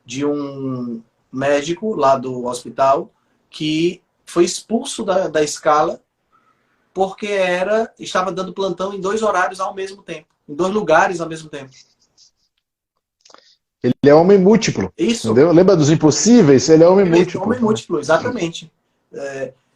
de um médico lá do hospital que foi expulso da escala porque estava dando plantão em 2 horários ao mesmo tempo, em 2 lugares ao mesmo tempo. Ele é homem múltiplo. Isso. Entendeu? Lembra dos impossíveis? Ele é homem múltiplo. Homem múltiplo, exatamente.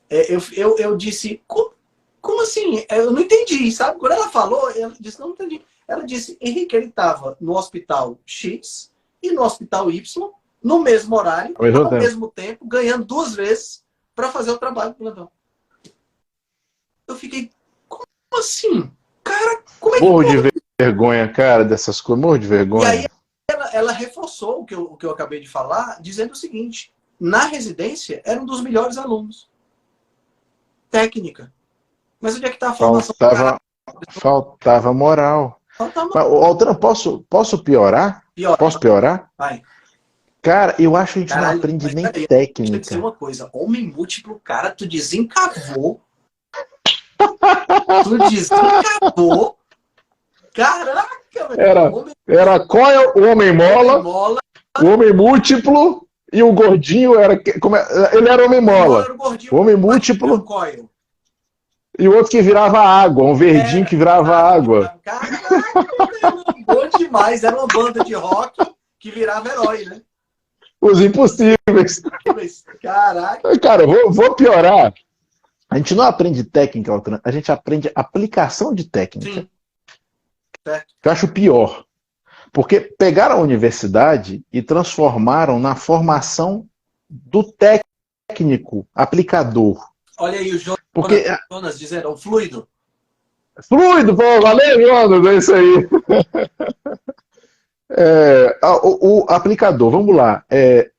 Eu disse, como assim? Eu não entendi, sabe? Quando ela falou, eu disse, não entendi. Ela disse, Henrique, ele estava no hospital X e no hospital Y, no mesmo horário, ao mesmo tempo, ganhando 2 vezes para fazer o trabalho do plantão. Eu fiquei, como assim? Cara, como é que Morro de vergonha, cara, dessas coisas, morro de vergonha. E aí ela reforçou o que eu acabei de falar, dizendo o seguinte: na residência, era um dos melhores alunos. Técnica. Mas onde é que está a formação? Faltava moral. Mas, Altran, posso piorar? Pior. Posso piorar? Vai. Cara, eu acho que a gente Caralho, não aprende nem Deixa eu técnica. dizer uma coisa. Homem múltiplo, cara, tu desencavou. Tu desencavou. Caraca, velho. Era coil, o homem mola, o homem múltiplo e o gordinho era. Ele era homem mola. O homem múltiplo. E o outro que virava água, um verdinho que virava água. Caraca, bom demais. Era uma banda de rock que virava herói, né? Os impossíveis. Caraca. Cara, vou piorar. A gente não aprende técnica, a gente aprende aplicação de técnica. Sim. Certo. Eu acho pior. Porque pegaram a universidade e transformaram na formação do técnico, aplicador. Olha aí o Jonas dizendo, o fluido. Fluido, pô, valeu, Jonas, é isso aí. O aplicador, vamos lá.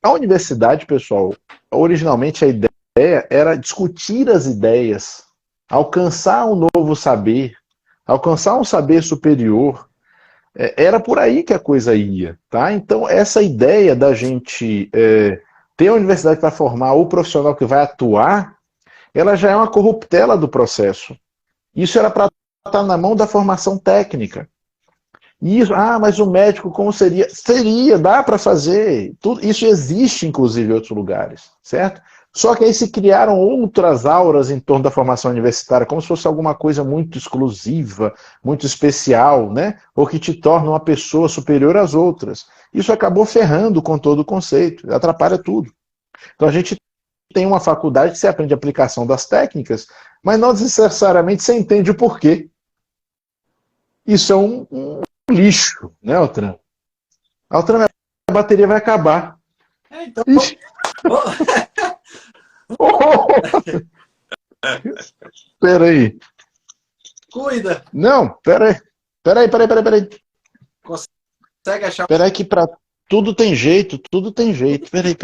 A universidade, pessoal, originalmente a ideia era discutir as ideias, alcançar um novo saber, alcançar um saber superior. Era por aí que a coisa ia, tá? Então, essa ideia da gente ter a universidade para formar o profissional que vai atuar, ela já é uma corruptela do processo. Isso era para estar na mão da formação técnica. Isso, mas o médico como seria? Seria, dá para fazer. Isso existe, inclusive, em outros lugares, certo? Só que aí se criaram outras auras em torno da formação universitária, como se fosse alguma coisa muito exclusiva, muito especial, né? Ou que te torna uma pessoa superior às outras. Isso acabou ferrando com todo o conceito, atrapalha tudo. Então a gente tem uma faculdade que você aprende a aplicação das técnicas, mas não necessariamente você entende o porquê. Isso é um lixo, né, Altran? Altran, a bateria vai acabar. Então... Peraí. Cuida. Não, peraí. Consegue achar... Peraí que pra tudo tem jeito. Peraí.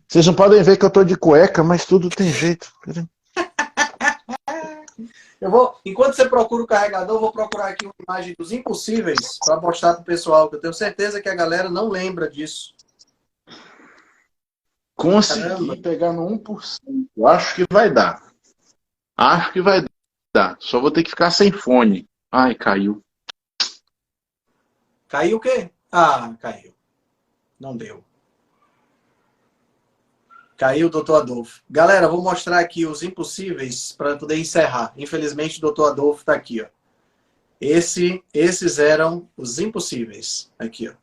Vocês não podem ver que eu tô de cueca, mas tudo tem jeito. Peraí. Enquanto você procura o carregador, eu vou procurar aqui uma imagem dos impossíveis para mostrar pro pessoal, que eu tenho certeza que a galera não lembra disso. Consegui pegar no 1%. Eu acho que vai dar. Só vou ter que ficar sem fone. Ai, caiu. Caiu o quê? Caiu. Não deu. Caiu o doutor Adolfo. Galera, vou mostrar aqui os impossíveis para poder encerrar. Infelizmente, o doutor Adolfo está aqui, ó. Esses eram os impossíveis. Aqui, ó.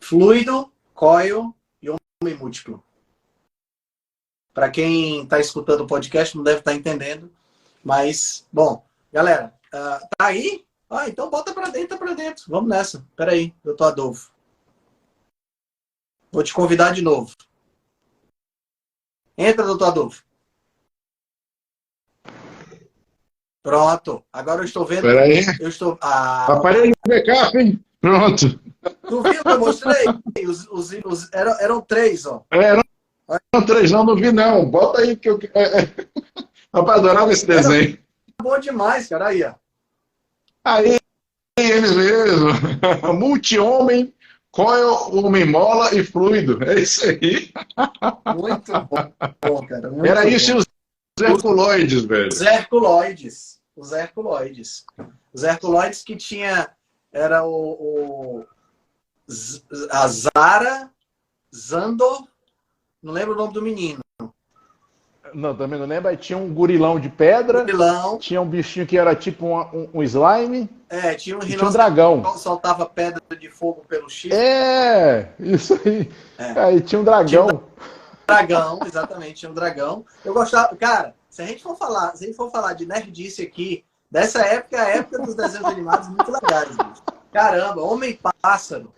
Fluido, coil e homem múltiplo. Para quem está escutando o podcast, não deve estar entendendo. Mas, bom, galera, tá aí? Então bota para dentro, Vamos nessa. Espera aí, doutor Adolfo. Vou te convidar de novo. Entra, doutor Adolfo. Pronto. Agora eu estou vendo. Espera aí. Eu estou... Aparelho de backup, hein? Pronto. Tu viu que eu mostrei? Eram 3, ó. Eram 3, não vi não. Bota aí que eu... Rapaz, adorava esse desenho. Bom demais, cara. Aí, ó. Aí, eles mesmo. Multi-homem, coil, homem mola e fluido. É isso aí. Muito bom, cara. Muito Era bom. isso e os herculoides, velho. Os herculoides. Os herculoides que tinha... Era a Zara, Zandor, não lembro o nome do menino. Não, também não lembro. Aí tinha um gurilão de pedra. Tinha um bichinho que era tipo um slime. Tinha um tinha um dragão. Que soltava pedra de fogo pelo chifre. Isso aí. Aí tinha um dragão. Dragão, exatamente, tinha um dragão. Eu gostava, cara, se a gente for falar de nerdice aqui, dessa época é a época dos desenhos animados muito legais, bicho. Caramba, Homem-Pássaro.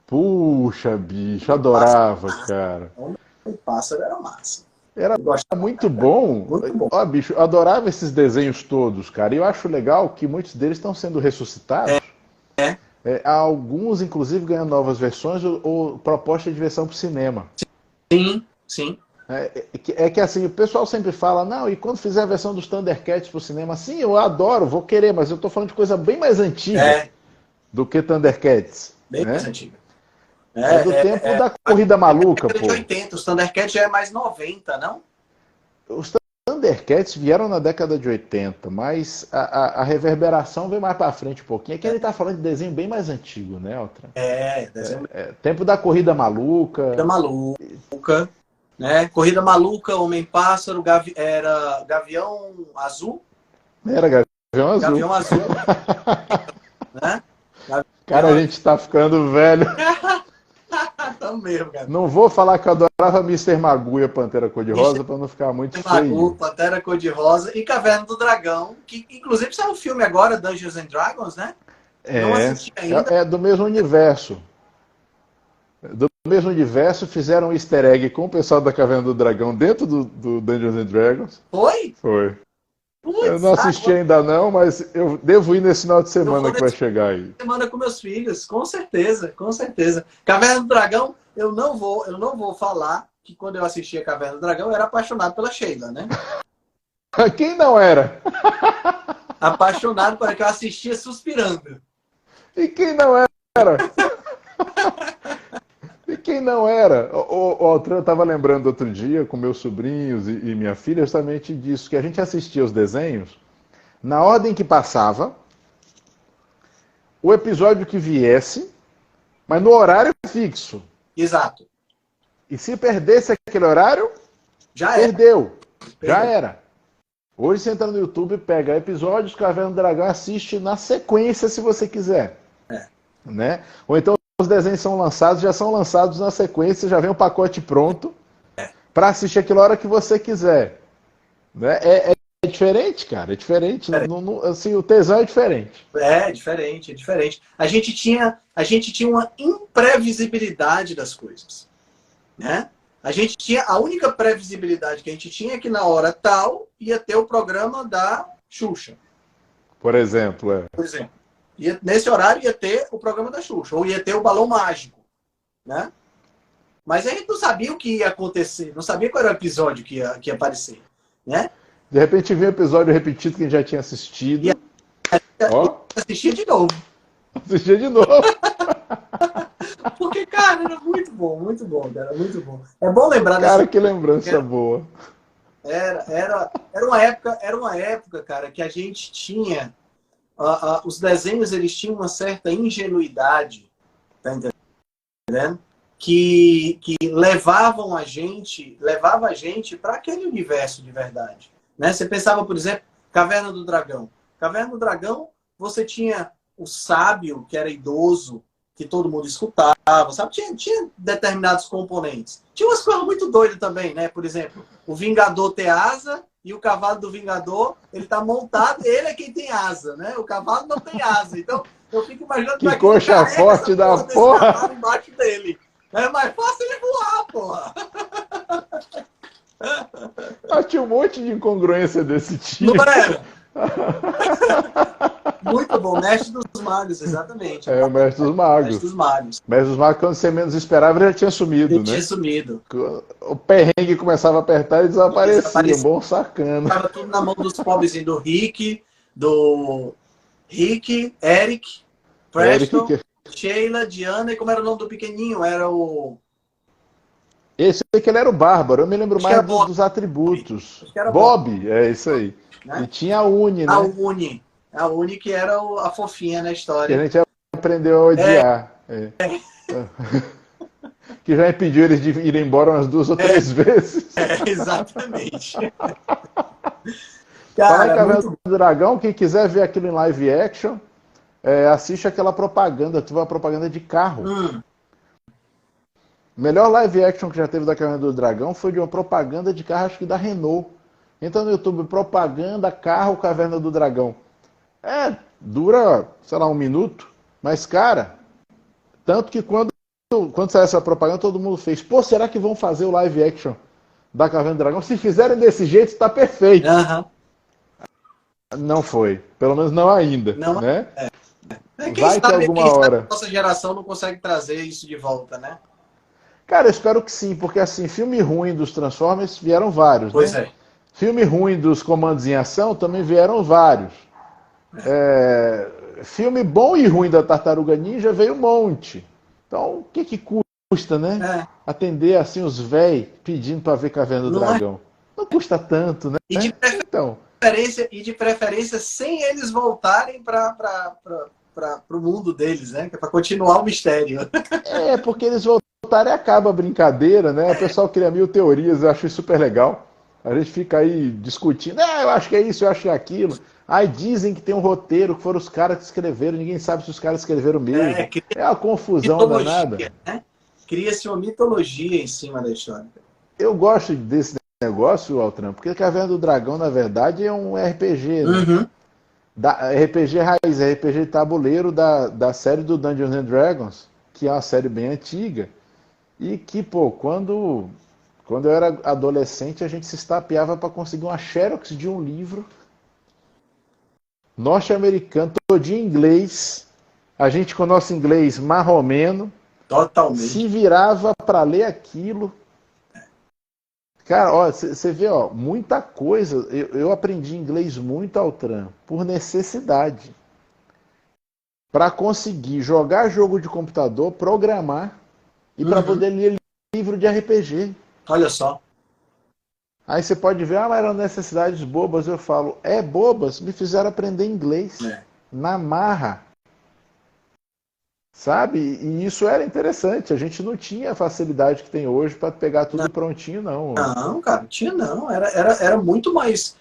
Puxa, bicho, adorava, cara. Homem-Pássaro era massa. Era Eu gostava, muito bom. muito bom. Ó, bicho, eu adorava esses desenhos todos, cara. E eu acho legal que muitos deles estão sendo ressuscitados. É, Alguns, inclusive, ganhando novas versões ou proposta de versão para o cinema. sim, sim. É que assim, o pessoal sempre fala, não, e quando fizer a versão dos Thundercats pro cinema, sim, eu adoro, vou querer, mas eu tô falando de coisa bem mais antiga É, do que Thundercats, bem mais né? antiga. É do tempo da corrida maluca, Década de pô. 80, os Thundercats já é mais 90, não? Os Thundercats vieram na década de 80, mas a reverberação veio mais pra frente um pouquinho. É que ele tá falando de desenho bem mais antigo, né, Altra? Desenho Tempo da corrida Corrida maluca. Maluca, né? Corrida Maluca, Homem-Pássaro, era Gavião Azul, Era Gavião Azul. Gavião Azul, né? Cara, Gavião a Azul. gente tá ficando velho. Tão mesmo, cara. Não vou falar que eu adorava Mister Magoo e a Pantera Cor-de-Rosa para não ficar muito Magu, feio. Pantera Cor-de-Rosa e Caverna do Dragão, que inclusive saiu um filme agora, Dungeons and Dragons, né? Não É, assisti ainda. é do mesmo universo. Do mesmo universo, fizeram um easter egg com o pessoal da Caverna do Dragão dentro do Dungeons and Dragons. Foi? Foi. Eu Putz, não assisti ainda não, mas eu devo ir nesse final de eu semana vou que vai nessa chegar aí. semana com meus filhos, com certeza, com certeza. Caverna do Dragão, eu não vou falar que quando eu assisti a Caverna do Dragão eu era apaixonado pela Sheila, né? Quem não era? Apaixonado por que eu assistia suspirando. E quem não era? E quem não era? O Altran estava lembrando outro dia com meus sobrinhos e minha filha justamente disso, que a gente assistia os desenhos na ordem que passava, o episódio que viesse, mas no horário fixo. Exato. E se perdesse aquele horário, Já era. perdeu. Já Perdeu. era. Hoje você entra no YouTube, pega episódios, Caverna do Dragão, assiste na sequência se você quiser. É. Né? Ou então os desenhos já são lançados na sequência, já vem o pacote pronto para assistir aquela hora que você quiser. Né? É diferente, cara, é diferente. Assim, o tesão é diferente. É diferente, é diferente. A gente tinha uma imprevisibilidade das coisas, né? A única previsibilidade que a gente tinha é que na hora tal ia ter o programa da Xuxa, Por exemplo, por exemplo. Nesse horário ia ter o programa da Xuxa, ou ia ter o Balão Mágico, né? Mas a gente não sabia o que ia acontecer, não sabia qual era o episódio que ia aparecer, né? de repente vinha um episódio repetido que a gente já tinha assistido. Ó, Assistia de novo. assistia de novo. Porque, cara, era muito bom, cara, muito bom. É bom lembrar Cara, que lembrança boa. Era uma época, cara, que a gente tinha. Os desenhos eles tinham uma certa ingenuidade, tá entendendo? Que levava a gente para aquele universo de verdade. Né? Você pensava, por exemplo, Caverna do Dragão. Caverna do Dragão, você tinha o sábio, que era idoso, que todo mundo escutava, sabe? Tinha determinados componentes. Tinha umas coisas muito doidas também, né? Por exemplo, o Vingador ter asa e o cavalo do Vingador, ele tá montado, ele é quem tem asa, né? O cavalo não tem asa. Então, eu fico imaginando que coxa forte da porra! Cavalo embaixo dele. É mais fácil ele voar, porra! Tinha um monte de incongruência desse tipo. Não era? Muito bom, Mestre dos Magos, exatamente. O Mestre dos Magos. Mestre dos Magos. Mestre dos Magos, quando você menos esperava, ele já tinha sumido, Ele né? tinha sumido. O perrengue começava a apertar e desaparecia. Um bom sacana. Tava tudo na mão dos pobrezinhos do Eric, Preston, Sheila, Diana, e como era o nome do pequenininho? Era o... Esse que ele era o Bárbaro, eu me lembro mais Bob. dos atributos. Era Bob, é isso aí. Né? E tinha a Uni, né? A Uni que era a fofinha na história. Que a gente aprendeu a odiar. Que já impediu eles de ir embora umas 2 ou 3 vezes. Exatamente. Fala em Caverna do Dragão, quem quiser ver aquilo em live action, assiste aquela propaganda, teve uma propaganda de carro. O melhor live action que já teve da Caverna do Dragão foi de uma propaganda de carro, acho que da Renault. Então no YouTube, propaganda, carro, Caverna do Dragão. Dura, sei lá, 1 minuto, mas, cara, tanto que quando saiu essa propaganda, todo mundo fez, pô, será que vão fazer o live action da Caverna do Dragão. Se fizerem desse jeito, está perfeito. Uhum. Não foi. Pelo menos não ainda. Não, né? Quem Vai que sabe, alguma hora. A nossa geração não consegue trazer isso de volta, né? Cara, eu espero que sim, porque assim, filme ruim dos Transformers vieram vários, Pois né? é. Filme ruim dos Comandos em Ação também vieram vários. Filme bom e ruim da Tartaruga Ninja veio um monte. Então, o que custa, né? Atender assim os véi pedindo para ver Caverna do Dragão. Não custa tanto, né? E de preferência sem eles voltarem para o mundo deles, né? Para continuar o mistério. Porque eles voltarem e acaba a brincadeira, né? O pessoal cria mil teorias, eu acho isso super legal. A gente fica aí discutindo, eu acho que é isso, eu acho que é aquilo. Aí dizem que tem um roteiro, que foram os caras que escreveram, ninguém sabe se os caras escreveram mesmo. É uma confusão danada. Né? Cria-se uma mitologia em cima da história. Eu gosto desse negócio, Altran, porque a Caverna do Dragão, na verdade, é um RPG, né? Uhum. RPG raiz, RPG de tabuleiro da série do Dungeons and Dragons, que é uma série bem antiga, e que, pô, quando eu era adolescente, a gente se estapeava para conseguir uma xerox de um livro norte-americano, todo em inglês, a gente com o nosso inglês marromeno, totalmente, se virava para ler aquilo. Cara, ó, você vê, ó, muita coisa. Eu aprendi inglês muito, Altran, por necessidade. Para conseguir jogar jogo de computador, programar e para poder ler livro de RPG. Olha só. Aí você pode ver, mas eram necessidades bobas. Eu falo, bobas, me fizeram aprender inglês. Na marra. Sabe? E isso era interessante. A gente não tinha a facilidade que tem hoje para pegar tudo prontinho, não. Não, cara, tinha não. Era muito mais.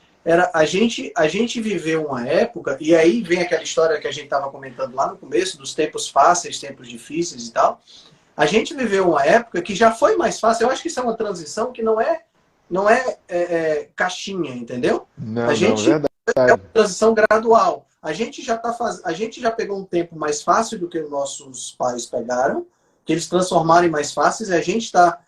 A gente viveu uma época, e aí vem aquela história que a gente estava comentando lá no começo, dos tempos fáceis, tempos difíceis e tal. A gente viveu uma época que já foi mais fácil. Eu acho que isso é uma transição que não é caixinha, entendeu? Não, a gente não, é uma transição gradual. A gente já pegou um tempo mais fácil do que os nossos pais pegaram, que eles transformaram em mais fáceis, e a gente está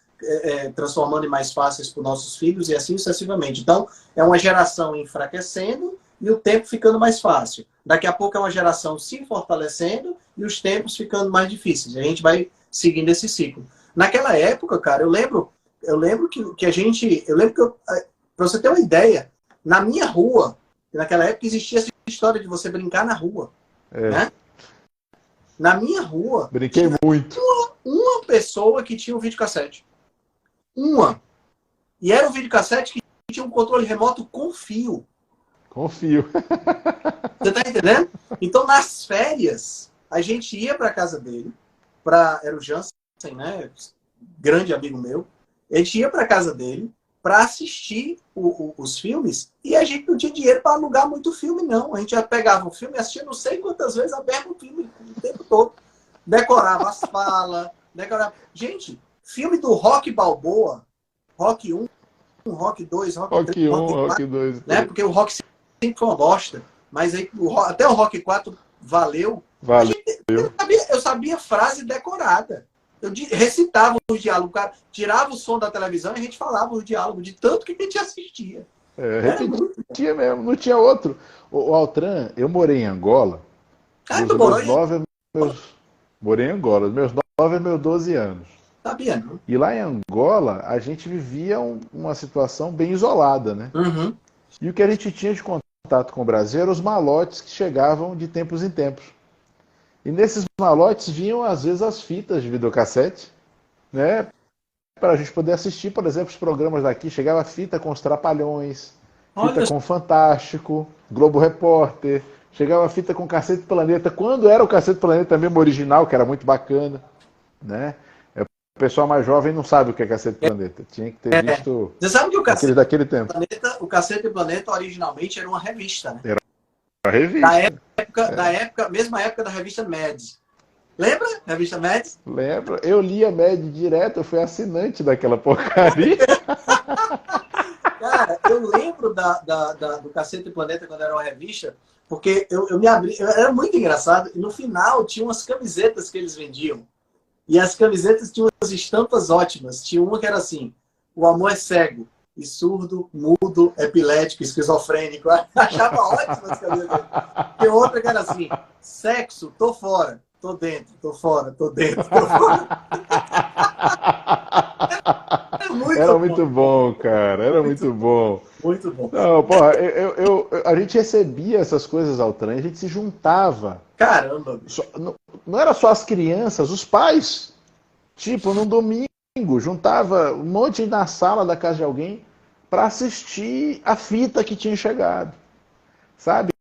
transformando em mais fáceis para os nossos filhos e assim sucessivamente. Então, é uma geração enfraquecendo e o tempo ficando mais fácil. Daqui a pouco é uma geração se fortalecendo e os tempos ficando mais difíceis. A gente vai seguindo esse ciclo. Naquela época, cara, eu lembro que a gente... para você ter uma ideia, na minha rua, naquela época existia essa história de você brincar na rua. Né? Na minha rua... Brinquei muito. Uma pessoa que tinha um videocassete. Uma. E era um videocassete que tinha um controle remoto com fio. Com fio. Você tá entendendo? Então, nas férias, a gente ia para casa dele. Era o Jansen, né? Grande amigo meu. A gente ia para casa dele para assistir os filmes e a gente não tinha dinheiro para alugar muito filme, não. A gente já pegava o filme e assistia não sei quantas vezes a mesmo filme o tempo todo. Decorava as falas, Gente, filme do Rock Balboa, Rock 1, Rock 2, Rock 3, Rock 4, Rock 2, né? Porque o Rock sempre foi uma bosta, mas aí, até o Rock 4 valeu. Eu sabia frase decorada. Eu recitava os diálogos, o cara tirava o som da televisão e a gente falava os diálogos de tanto que a gente assistia. Repetia mesmo, não tinha outro. O Altran, eu morei em Angola. Morei em Angola, meus 9 e meus 12 anos. Sabia, não? E lá em Angola, a gente vivia uma situação bem isolada, né? Uhum. E o que a gente tinha de contato com o Brasil eram os malotes que chegavam de tempos em tempos. E nesses malotes vinham, às vezes, as fitas de videocassete, né? Para a gente poder assistir, por exemplo, os programas daqui. Chegava fita com os Trapalhões, fita com o Fantástico, Globo Repórter, chegava fita com Cacete Planeta, quando era o Cacete Planeta mesmo original, que era muito bacana, né? O pessoal mais jovem não sabe o que é Cacete Planeta. Tinha que ter visto. Você sabe que o Cacete daquele tempo. O Cacete Planeta originalmente era uma revista, né? Era uma revista. Mesma época da revista Mads. Lembra? Revista Mads? Lembro. Eu lia Mads direto, eu fui assinante daquela porcaria. Cara, eu lembro do Cacete Planeta quando era uma revista, porque eu me abri. Era muito engraçado. E no final tinha umas camisetas que eles vendiam. E as camisetas tinham umas estampas ótimas. Tinha uma que era assim: o amor é cego, e surdo, mudo, epilético, esquizofrênico. Eu achava ótimo as camisas dele. Tem outra que era assim, sexo, tô fora, tô dentro, tô fora, tô dentro, tô fora. Era muito bom, cara. Era muito bom. Muito bom. Não, porra, a gente recebia essas coisas ao trem, a gente se juntava. Caramba, bicho. Não era só as crianças, os pais. Tipo, num domingo, juntava um monte na sala da casa de alguém para assistir a fita que tinha chegado. Sabe?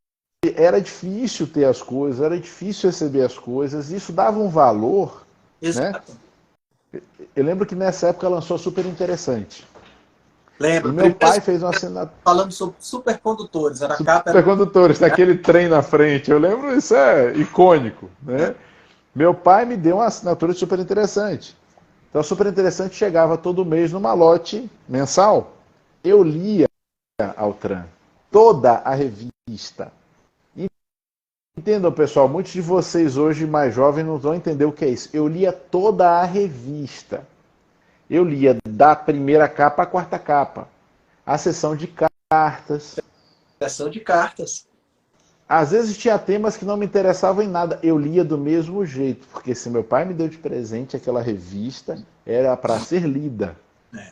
Era difícil ter as coisas, era difícil receber as coisas, isso dava um valor, né? Exato. Eu lembro que nessa época lançou Super Interessante. E Lembro. meu Primeiro pai fez uma assinatura. falando sobre supercondutores. Era a capa. Supercondutores, naquele trem na frente. Eu lembro, isso é icônico, né? Meu pai me deu uma assinatura de Super Interessante. Então, Super Interessante chegava todo mês numa lote mensal. Eu lia Altran, toda a revista. Entendam, pessoal, muitos de vocês hoje mais jovens não vão entender o que é isso. Eu lia toda a revista. Eu lia da primeira capa à quarta capa. A seção de cartas. Seção de cartas. Às vezes tinha temas que não me interessavam em nada. Eu lia do mesmo jeito, porque se meu pai me deu de presente aquela revista, era para ser lida. É.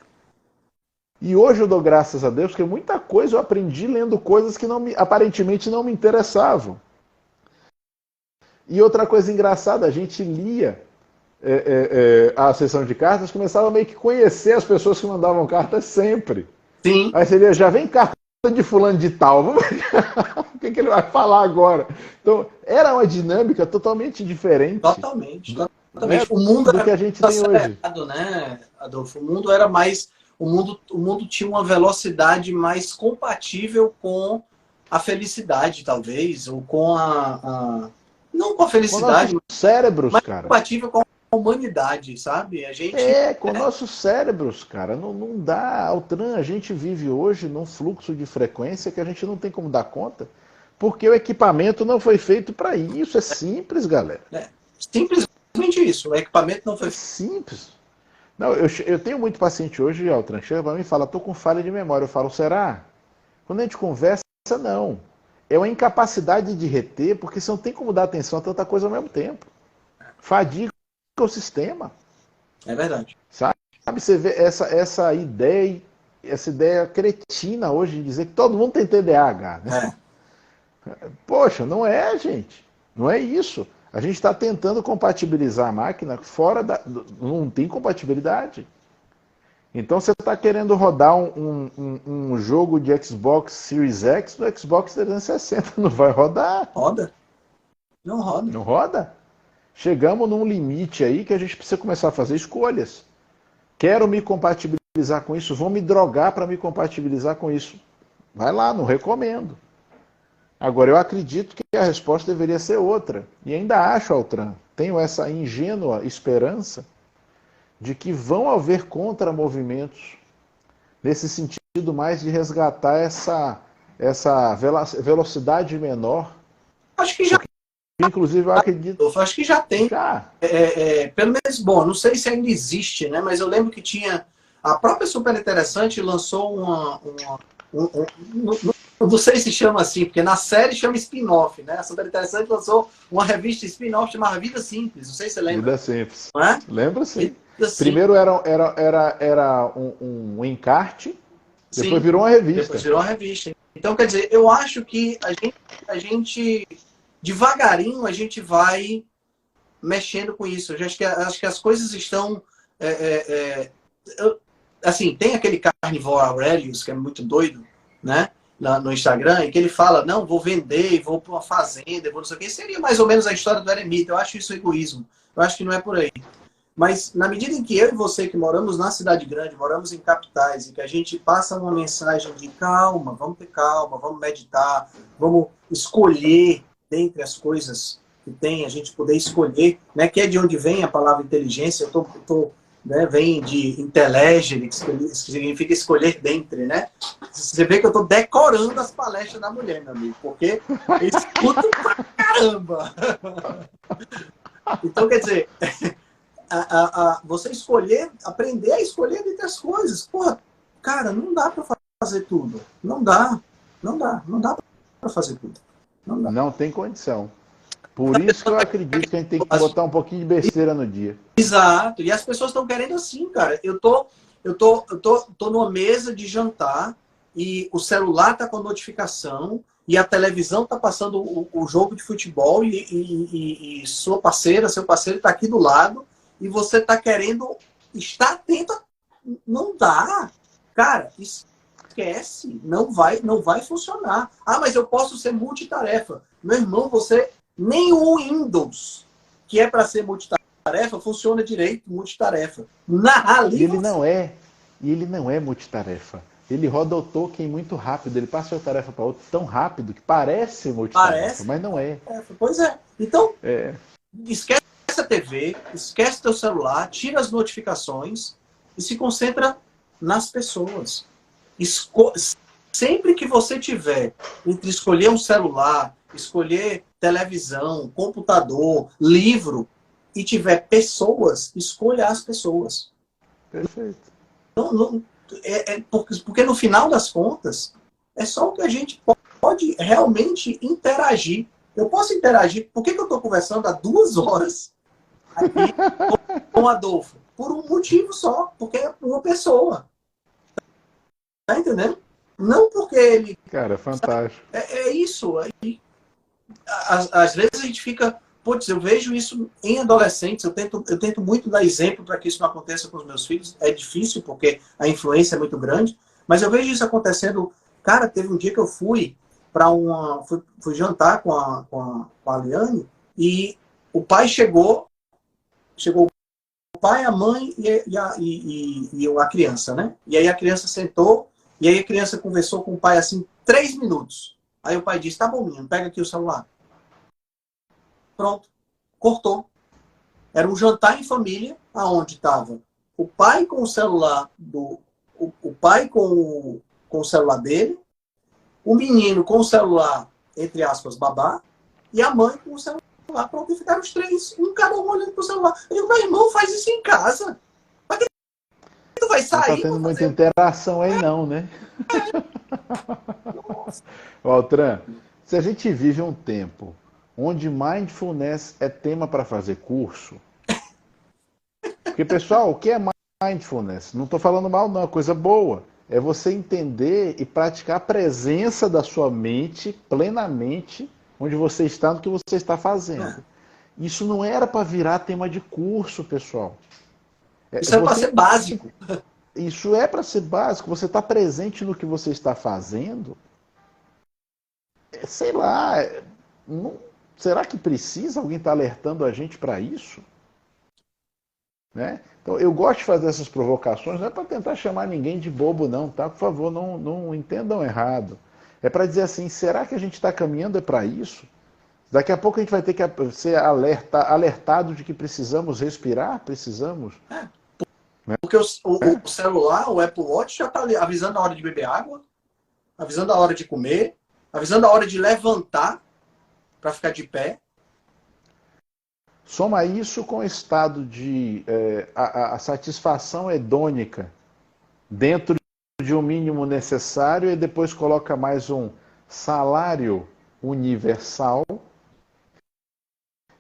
E hoje eu dou graças a Deus, porque muita coisa eu aprendi lendo coisas que aparentemente não me interessavam. E outra coisa engraçada, a gente lia a sessão de cartas, começava a meio que conhecer as pessoas que mandavam cartas sempre. Sim. Aí você lia, já vem carta de fulano de tal, vamos ver o que ele vai falar agora. Então, era uma dinâmica totalmente diferente. Totalmente. Né, o mundo do que a gente tem hoje. Né, Adolfo? O mundo era mais... O mundo tinha uma velocidade mais compatível com a felicidade, talvez, ou com não com a felicidade, com nossos cérebros, mas cara. compatível com a humanidade, sabe? A gente... Com nossos cérebros, cara. Não dá. Altran, a gente vive hoje num fluxo de frequência que a gente não tem como dar conta, porque o equipamento não foi feito para isso. É simples, galera. Simplesmente isso. O equipamento não foi feito. Simples. Não, eu tenho muito paciente hoje, Altran, chega para mim e fala, tô com falha de memória. Eu falo, será? Quando a gente conversa, não. É uma incapacidade de reter, porque você não tem como dar atenção a tanta coisa ao mesmo tempo. Fadiga o sistema. É verdade. Sabe, você vê essa ideia cretina hoje de dizer que todo mundo tem TDAH, né? Poxa, não é, gente. Não é isso. A gente está tentando compatibilizar a máquina fora da... Não tem compatibilidade. Então você está querendo rodar um jogo de Xbox Series X no Xbox 360. Não vai rodar. Roda? Não roda. Não roda? Chegamos num limite aí que a gente precisa começar a fazer escolhas. Quero me compatibilizar com isso, vou me drogar para me compatibilizar com isso. Vai lá, não recomendo. Agora, eu acredito que a resposta deveria ser outra. E ainda acho, Altran, tenho essa ingênua esperança de que vão haver contramovimentos nesse sentido mais de resgatar essa velocidade menor. Acho que já... Inclusive, eu acredito... Acho que já tem. Já. Pelo menos, bom, não sei se ainda existe, né? Mas eu lembro que tinha... A própria Super Interessante lançou não sei se chama assim, porque na série chama spin-off, né? A Super Interessante lançou uma revista spin-off chamada Vida Simples. Não sei se você lembra. Vida Simples. Não é? Lembro, sim. Primeiro era um encarte, depois virou uma revista. Depois virou uma revista. Então, quer dizer, eu acho que a gente devagarinho, a gente vai mexendo com isso. Eu acho que as coisas estão... assim, tem aquele Carnivore Aurelius, que é muito doido, né? No Instagram, e que ele fala, não, vou vender, vou para uma fazenda, vou não sei o que. Seria mais ou menos a história do eremita. Eu acho isso egoísmo. Eu acho que não é por aí. Mas na medida em que eu e você, que moramos na cidade grande, moramos em capitais, e que a gente passa uma mensagem de calma, vamos ter calma, vamos meditar, vamos escolher dentre as coisas que tem, a gente poder escolher, né? Que é de onde vem a palavra inteligência. Né, vem de intellegere, que significa escolher dentre, né? Você vê que eu estou decorando as palestras da mulher, meu amigo, porque eu escuto pra caramba. Então, quer dizer, você aprender a escolher dentre as coisas. Porra, Cara, não dá para fazer tudo. Não dá. Não dá para fazer tudo. Não dá. Não tem condição. Por isso que eu acredito que a gente tem que botar um pouquinho de besteira no dia. Exato. E as pessoas estão querendo assim, cara. Tô numa mesa de jantar e o celular tá com notificação e a televisão tá passando o jogo de futebol e sua parceira, seu parceiro tá aqui do lado e você tá querendo estar atento. Não dá. Cara, esquece. Não vai funcionar. Ah, mas eu posso ser multitarefa. Meu irmão, você... Nem o Windows, que é para ser multitarefa, funciona direito, multitarefa. E ele não é multitarefa. Ele roda o token muito rápido, ele passa de uma tarefa para outra tão rápido que parece multitarefa, mas não é. Pois é. Então, esquece a TV, esquece teu celular, tira as notificações e se concentra nas pessoas. Sempre que você tiver entre escolher um celular, escolher televisão, computador, livro, e tiver pessoas, escolha as pessoas. Perfeito. Porque no final das contas, é só o que a gente pode realmente interagir. Eu posso interagir. Por que eu estou conversando há 2 horas aqui com o Adolfo? Por um motivo só, porque é uma pessoa. Tá entendendo? Não porque ele... Cara, fantástico. É isso. Às vezes a gente fica... Putz, eu vejo isso em adolescentes. Eu tento muito dar exemplo para que isso não aconteça com os meus filhos. É difícil, porque a influência é muito grande. Mas eu vejo isso acontecendo. Cara, teve um dia que eu fui para fui jantar com a Liane e o pai chegou o pai, a mãe e a criança, né? E aí a criança sentou e aí a criança conversou com o pai assim 3 minutos. Aí o pai disse, tá bom, menino, pega aqui o celular. Pronto. Cortou. Era um jantar em família, aonde estava o pai com o celular o pai com o celular dele, o menino com o celular, entre aspas, babá, e a mãe com o celular. Pronto, e ficaram os 3, cada um olhando pro celular. Eu digo, meu irmão, faz isso em casa. Pra que tu vai sair? Não tá tendo muita interação aí não, né? Altran, se a gente vive um tempo onde mindfulness é tema para fazer curso, porque, pessoal, o que é mindfulness? Não estou falando mal não, é coisa boa. É você entender e praticar a presença da sua mente plenamente onde você está, no que você está fazendo. Isso não era para virar tema de curso, pessoal. Isso é para ser básico. Isso é para ser básico. Você está presente no que você está fazendo. Sei lá, será que precisa alguém estar alertando a gente para isso? Né? Então, eu gosto de fazer essas provocações, não é para tentar chamar ninguém de bobo, não, tá? Por favor, não entendam errado. É para dizer assim, será que a gente está caminhando para isso? Daqui a pouco a gente vai ter que ser alertado de que precisamos respirar? Precisamos? Porque o celular, o Apple Watch, já está avisando a hora de beber água, avisando a hora de comer, avisando a hora de levantar para ficar de pé. Soma isso com o estado de a satisfação hedônica dentro de um mínimo necessário e depois coloca mais um salário universal.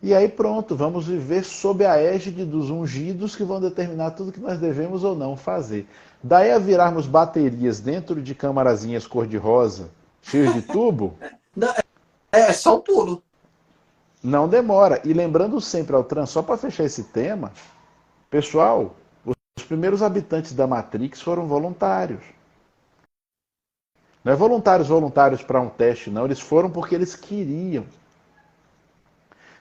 E aí pronto, vamos viver sob a égide dos ungidos que vão determinar tudo que nós devemos ou não fazer. Daí a virarmos baterias dentro de camarazinhas cor-de-rosa, cheias de tubo... É só um pulo. Não demora. E lembrando sempre, Altran, só para fechar esse tema, pessoal, os primeiros habitantes da Matrix foram voluntários. Não é voluntários para um teste, não. Eles foram porque eles queriam.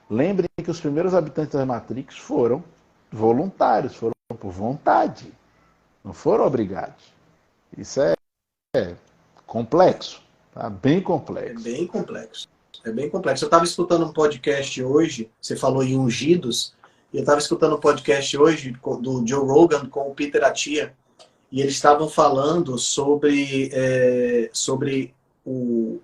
Lembrem que os primeiros habitantes da Matrix foram voluntários, foram por vontade. Não foram obrigados. Isso é complexo, tá? Bem complexo. É bem complexo. É bem complexo. Eu estava escutando um podcast hoje, você falou em ungidos, e eu estava escutando um podcast hoje do Joe Rogan com o Peter Attia, e eles estavam falando sobre o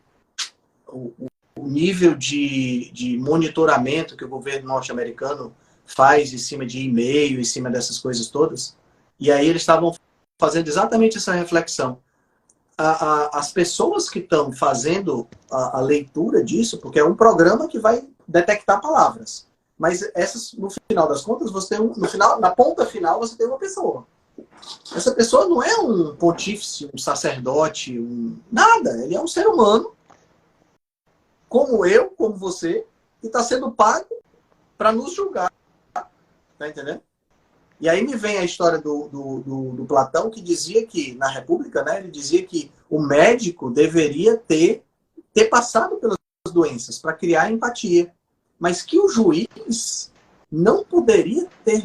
nível de monitoramento que o governo norte-americano faz em cima de e-mail, em cima dessas coisas todas. E aí eles estavam fazendo exatamente essa reflexão. As pessoas que estão fazendo a leitura disso, porque é um programa que vai detectar palavras, mas essas, no final das contas, você tem no final, na ponta final, você tem uma pessoa. Essa pessoa não é um pontífice, um sacerdote, nada. Ele é um ser humano, como eu, como você, que está sendo pago para nos julgar. Tá entendendo? E aí me vem a história do Platão, que dizia que, na República, né, ele dizia que o médico deveria ter passado pelas doenças para criar empatia, mas que o juiz não poderia ter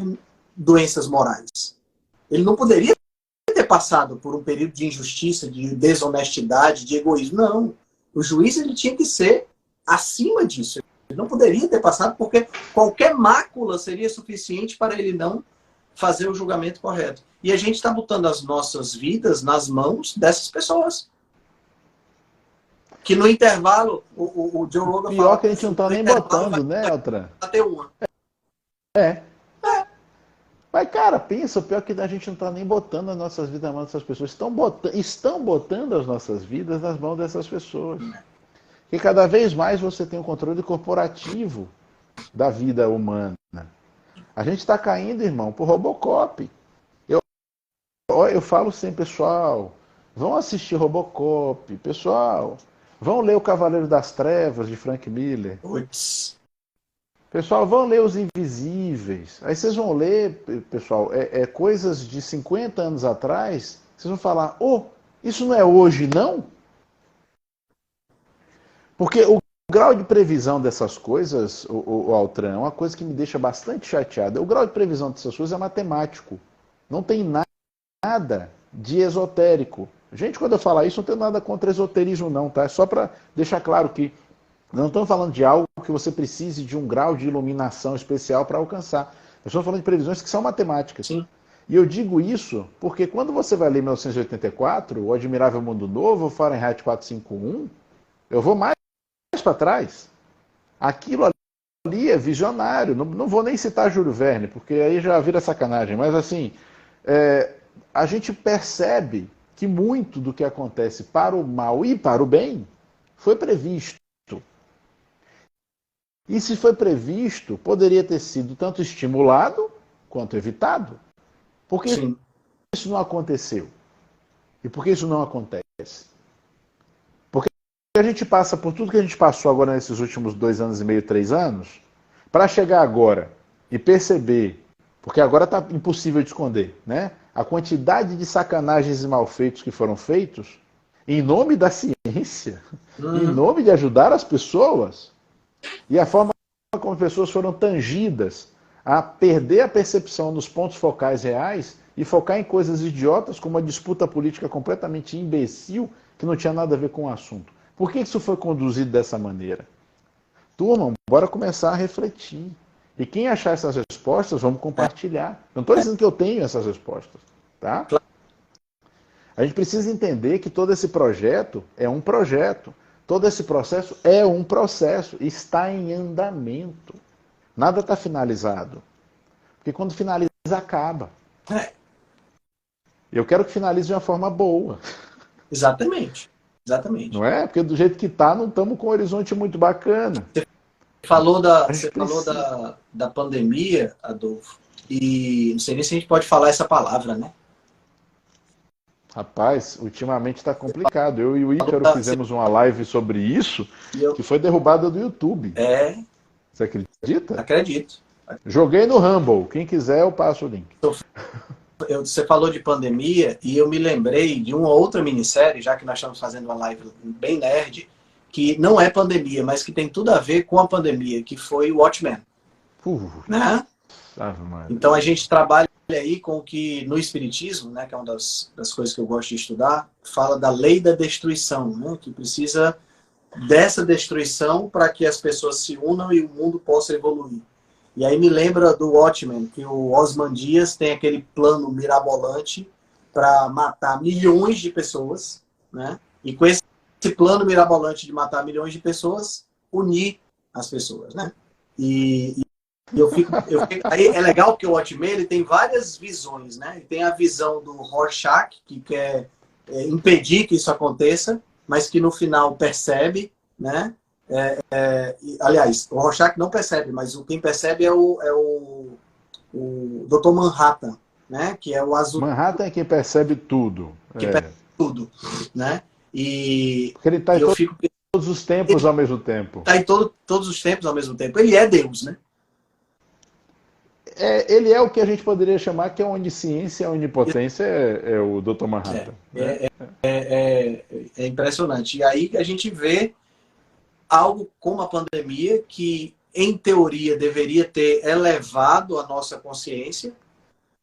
doenças morais. Ele não poderia ter passado por um período de injustiça, de desonestidade, de egoísmo. Não. O juiz ele tinha que ser acima disso. Ele não poderia ter passado porque qualquer mácula seria suficiente para ele não fazer o julgamento correto. E a gente está botando as nossas vidas nas mãos dessas pessoas. Que no intervalo, o Joe Rogan pior fala que a gente não está nem botando, né, Altran? Até uma. Mas, cara, pensa, o pior é que a gente não está nem botando as nossas vidas nas mãos dessas pessoas. Estão botando as nossas vidas nas mãos dessas pessoas. E cada vez mais você tem o controle corporativo da vida humana. A gente está caindo, irmão, por Robocop. Eu falo sempre, pessoal, vão assistir Robocop, pessoal, vão ler O Cavaleiro das Trevas, de Frank Miller. Puts. Pessoal, vão ler Os Invisíveis. Aí vocês vão ler, pessoal, coisas de 50 anos atrás, vocês vão falar, isso não é hoje, não? Porque o grau de previsão dessas coisas, o Altran, é uma coisa que me deixa bastante chateado. O grau de previsão dessas coisas é matemático. Não tem nada de esotérico. Gente, quando eu falar isso, não tenho nada contra esoterismo, não, tá? É só para deixar claro que não estamos falando de algo que você precise de um grau de iluminação especial para alcançar. Nós estamos falando de previsões que são matemáticas. Sim. E eu digo isso porque quando você vai ler 1984, O Admirável Mundo Novo, Fahrenheit 451, eu vou mais para trás. Aquilo ali é visionário. Não vou nem citar Júlio Verne, porque aí já vira sacanagem. Mas assim, a gente percebe que muito do que acontece para o mal e para o bem foi previsto. E se foi previsto, poderia ter sido tanto estimulado quanto evitado. Por que Sim. isso não aconteceu? E por que isso não acontece? Porque a gente passa por tudo que a gente passou agora nesses últimos 2 anos e meio, 3 anos, para chegar agora e perceber, porque agora está impossível de esconder, né? A quantidade de sacanagens e malfeitos que foram feitos em nome da ciência, em nome de ajudar as pessoas, e a forma como as pessoas foram tangidas a perder a percepção nos pontos focais reais e focar em coisas idiotas como uma disputa política completamente imbecil que não tinha nada a ver com o assunto. Por que isso foi conduzido dessa maneira? Turma, bora começar a refletir. E quem achar essas respostas, vamos compartilhar. Não estou dizendo que eu tenho essas respostas, tá? A gente precisa entender que todo esse projeto é um projeto. Todo esse processo é um processo. Está em andamento. Nada está finalizado. Porque quando finaliza, acaba. Eu quero que finalize de uma forma boa. Exatamente. Exatamente. Não é? Porque do jeito que está, não estamos com um horizonte muito bacana. Você falou da pandemia, Adolfo, e não sei nem se a gente pode falar essa palavra, né? Rapaz, ultimamente está complicado. Eu e o Ícaro fizemos uma live sobre isso, que foi derrubada do YouTube. Você acredita? Acredito. Joguei no Rumble. Quem quiser, eu passo o link. Você falou de pandemia e eu me lembrei de uma outra minissérie, já que nós estamos fazendo uma live bem nerd, que não é pandemia, mas que tem tudo a ver com a pandemia, que foi o Watchmen. Né? Então a gente trabalha aí com o que no Espiritismo, né, que é uma das coisas que eu gosto de estudar, fala da lei da destruição, né, que precisa dessa destruição para que as pessoas se unam e o mundo possa evoluir. E aí me lembra do Watchmen, que o Ozymandias tem aquele plano mirabolante para matar milhões de pessoas, né? E com esse plano mirabolante de matar milhões de pessoas, unir as pessoas, né? E Aí é legal que o Watchmen ele tem várias visões, né? Ele tem a visão do Rorschach, que quer impedir que isso aconteça, mas que no final percebe, né? Aliás, o Rorschach não percebe, mas quem percebe é o Dr. Manhattan, né? Que é o azul. Manhattan é quem percebe tudo. Que percebe tudo, né? Porque ele está em todos os tempos ao mesmo tempo. Está em todos os tempos ao mesmo tempo. Ele é Deus, né? Ele é o que a gente poderia chamar que a onisciência, a onipotência é o Dr. Manhattan. É impressionante. E aí a gente vê algo como a pandemia que, em teoria, deveria ter elevado a nossa consciência,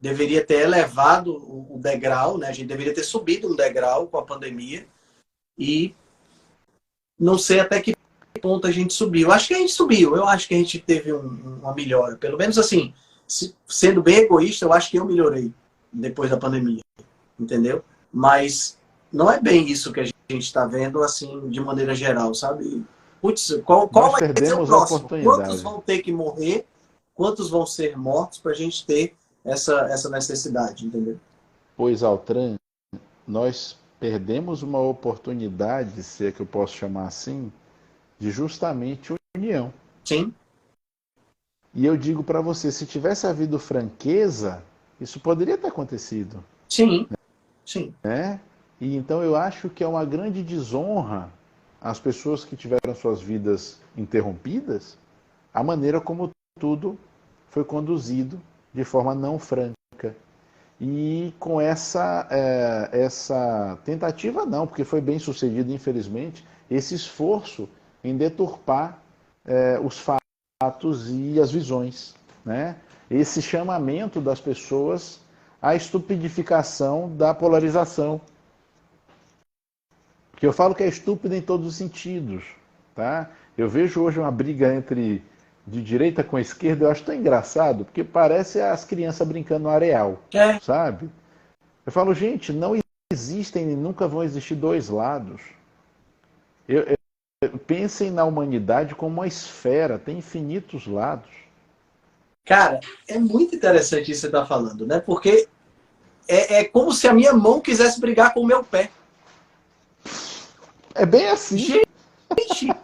deveria ter elevado o degrau, né? A gente deveria ter subido um degrau com a pandemia e não sei até que ponto a gente subiu. Eu acho que a gente subiu, eu acho que a gente teve uma melhora. Pelo menos assim, sendo bem egoísta, eu acho que eu melhorei depois da pandemia, entendeu? Mas não é bem isso que a gente está vendo, assim, de maneira geral, sabe? Putz, qual vai ser o próximo? Quantos vão ter que morrer? Quantos vão ser mortos para a gente ter essa necessidade, entendeu? Pois, Altran, nós perdemos uma oportunidade, se é que eu posso chamar assim, de justamente união. Sim. E eu digo para você, se tivesse havido franqueza, isso poderia ter acontecido. Sim, sim. Né? E então eu acho que é uma grande desonra às pessoas que tiveram suas vidas interrompidas, a maneira como tudo foi conduzido de forma não franca. E com essa tentativa não, porque foi bem sucedido, infelizmente, esse esforço em deturpar os fatos e as visões, né? Esse chamamento das pessoas à estupidificação da polarização. Porque eu falo que é estúpido em todos os sentidos, tá? Eu vejo hoje uma briga de direita com esquerda, eu acho tão engraçado, porque parece as crianças brincando no areal, sabe? Eu falo, gente, não existem e nunca vão existir dois lados. Pensem na humanidade como uma esfera, tem infinitos lados. Cara, é muito interessante isso que você está falando, né? Porque é como se a minha mão quisesse brigar com o meu pé. É bem assim. Gente,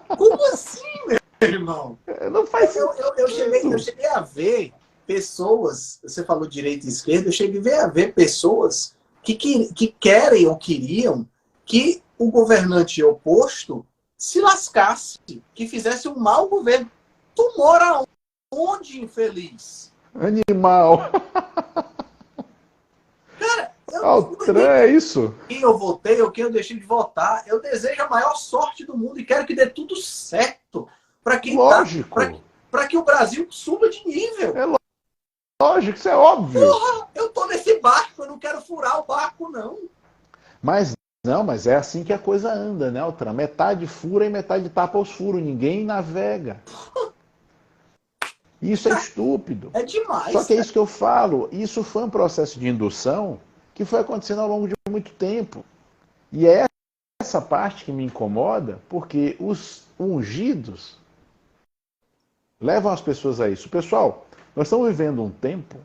como assim, meu irmão? Não faz sentido. Eu cheguei a ver pessoas, você falou direita e esquerda, eu cheguei a ver pessoas que querem ou queriam que o governante oposto se lascasse, que fizesse um mau governo. Tu mora onde, infeliz? Animal. Cara, é isso. Quem eu votei ou quem eu deixei de votar, eu desejo a maior sorte do mundo e quero que dê tudo certo para quem lógico. Para que o Brasil suba de nível. É lógico, isso é óbvio. Porra, eu tô nesse barco, eu não quero furar o barco, não. Mas é assim que a coisa anda, né, Altran? Metade fura e metade tapa os furos. Ninguém navega. Isso é estúpido. É demais. Só que é isso que eu falo. Isso foi um processo de indução que foi acontecendo ao longo de muito tempo. E é essa parte que me incomoda, porque os ungidos levam as pessoas a isso. Pessoal, nós estamos vivendo um tempo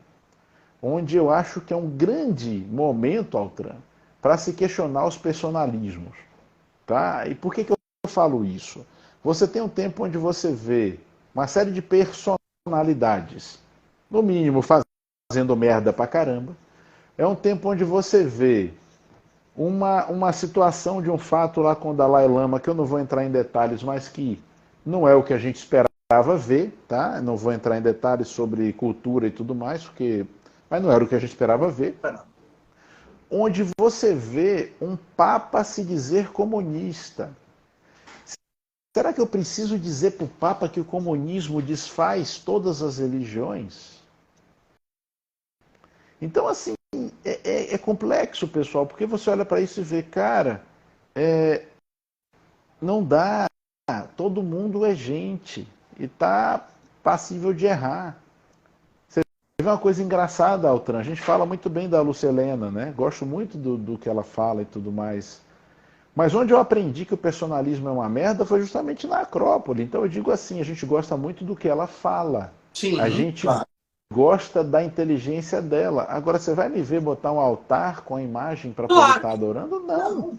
onde eu acho que é um grande momento, Altran, para se questionar os personalismos. Tá? E por que eu falo isso? Você tem um tempo onde você vê uma série de personalidades, no mínimo fazendo merda pra caramba. É um tempo onde você vê uma situação de um fato lá com o Dalai Lama, que eu não vou entrar em detalhes, mas que não é o que a gente esperava ver, tá? Não vou entrar em detalhes sobre cultura e tudo mais, mas não era o que a gente esperava ver. Onde você vê um Papa se dizer comunista. Será que eu preciso dizer para o Papa que o comunismo desfaz todas as religiões? Então, assim, é complexo, pessoal, porque você olha para isso e vê, cara, não dá, todo mundo é gente e está passível de errar. Você vê uma coisa engraçada, Altran, a gente fala muito bem da Lucilena, né? Gosto muito do que ela fala e tudo mais. Mas onde eu aprendi que o personalismo é uma merda foi justamente na Acrópole. Então eu digo assim, a gente gosta muito do que ela fala. Sim, A gente claro. gosta da inteligência dela. Agora, você vai me ver botar um altar com a imagem para poder Claro estar que adorando? Não. não.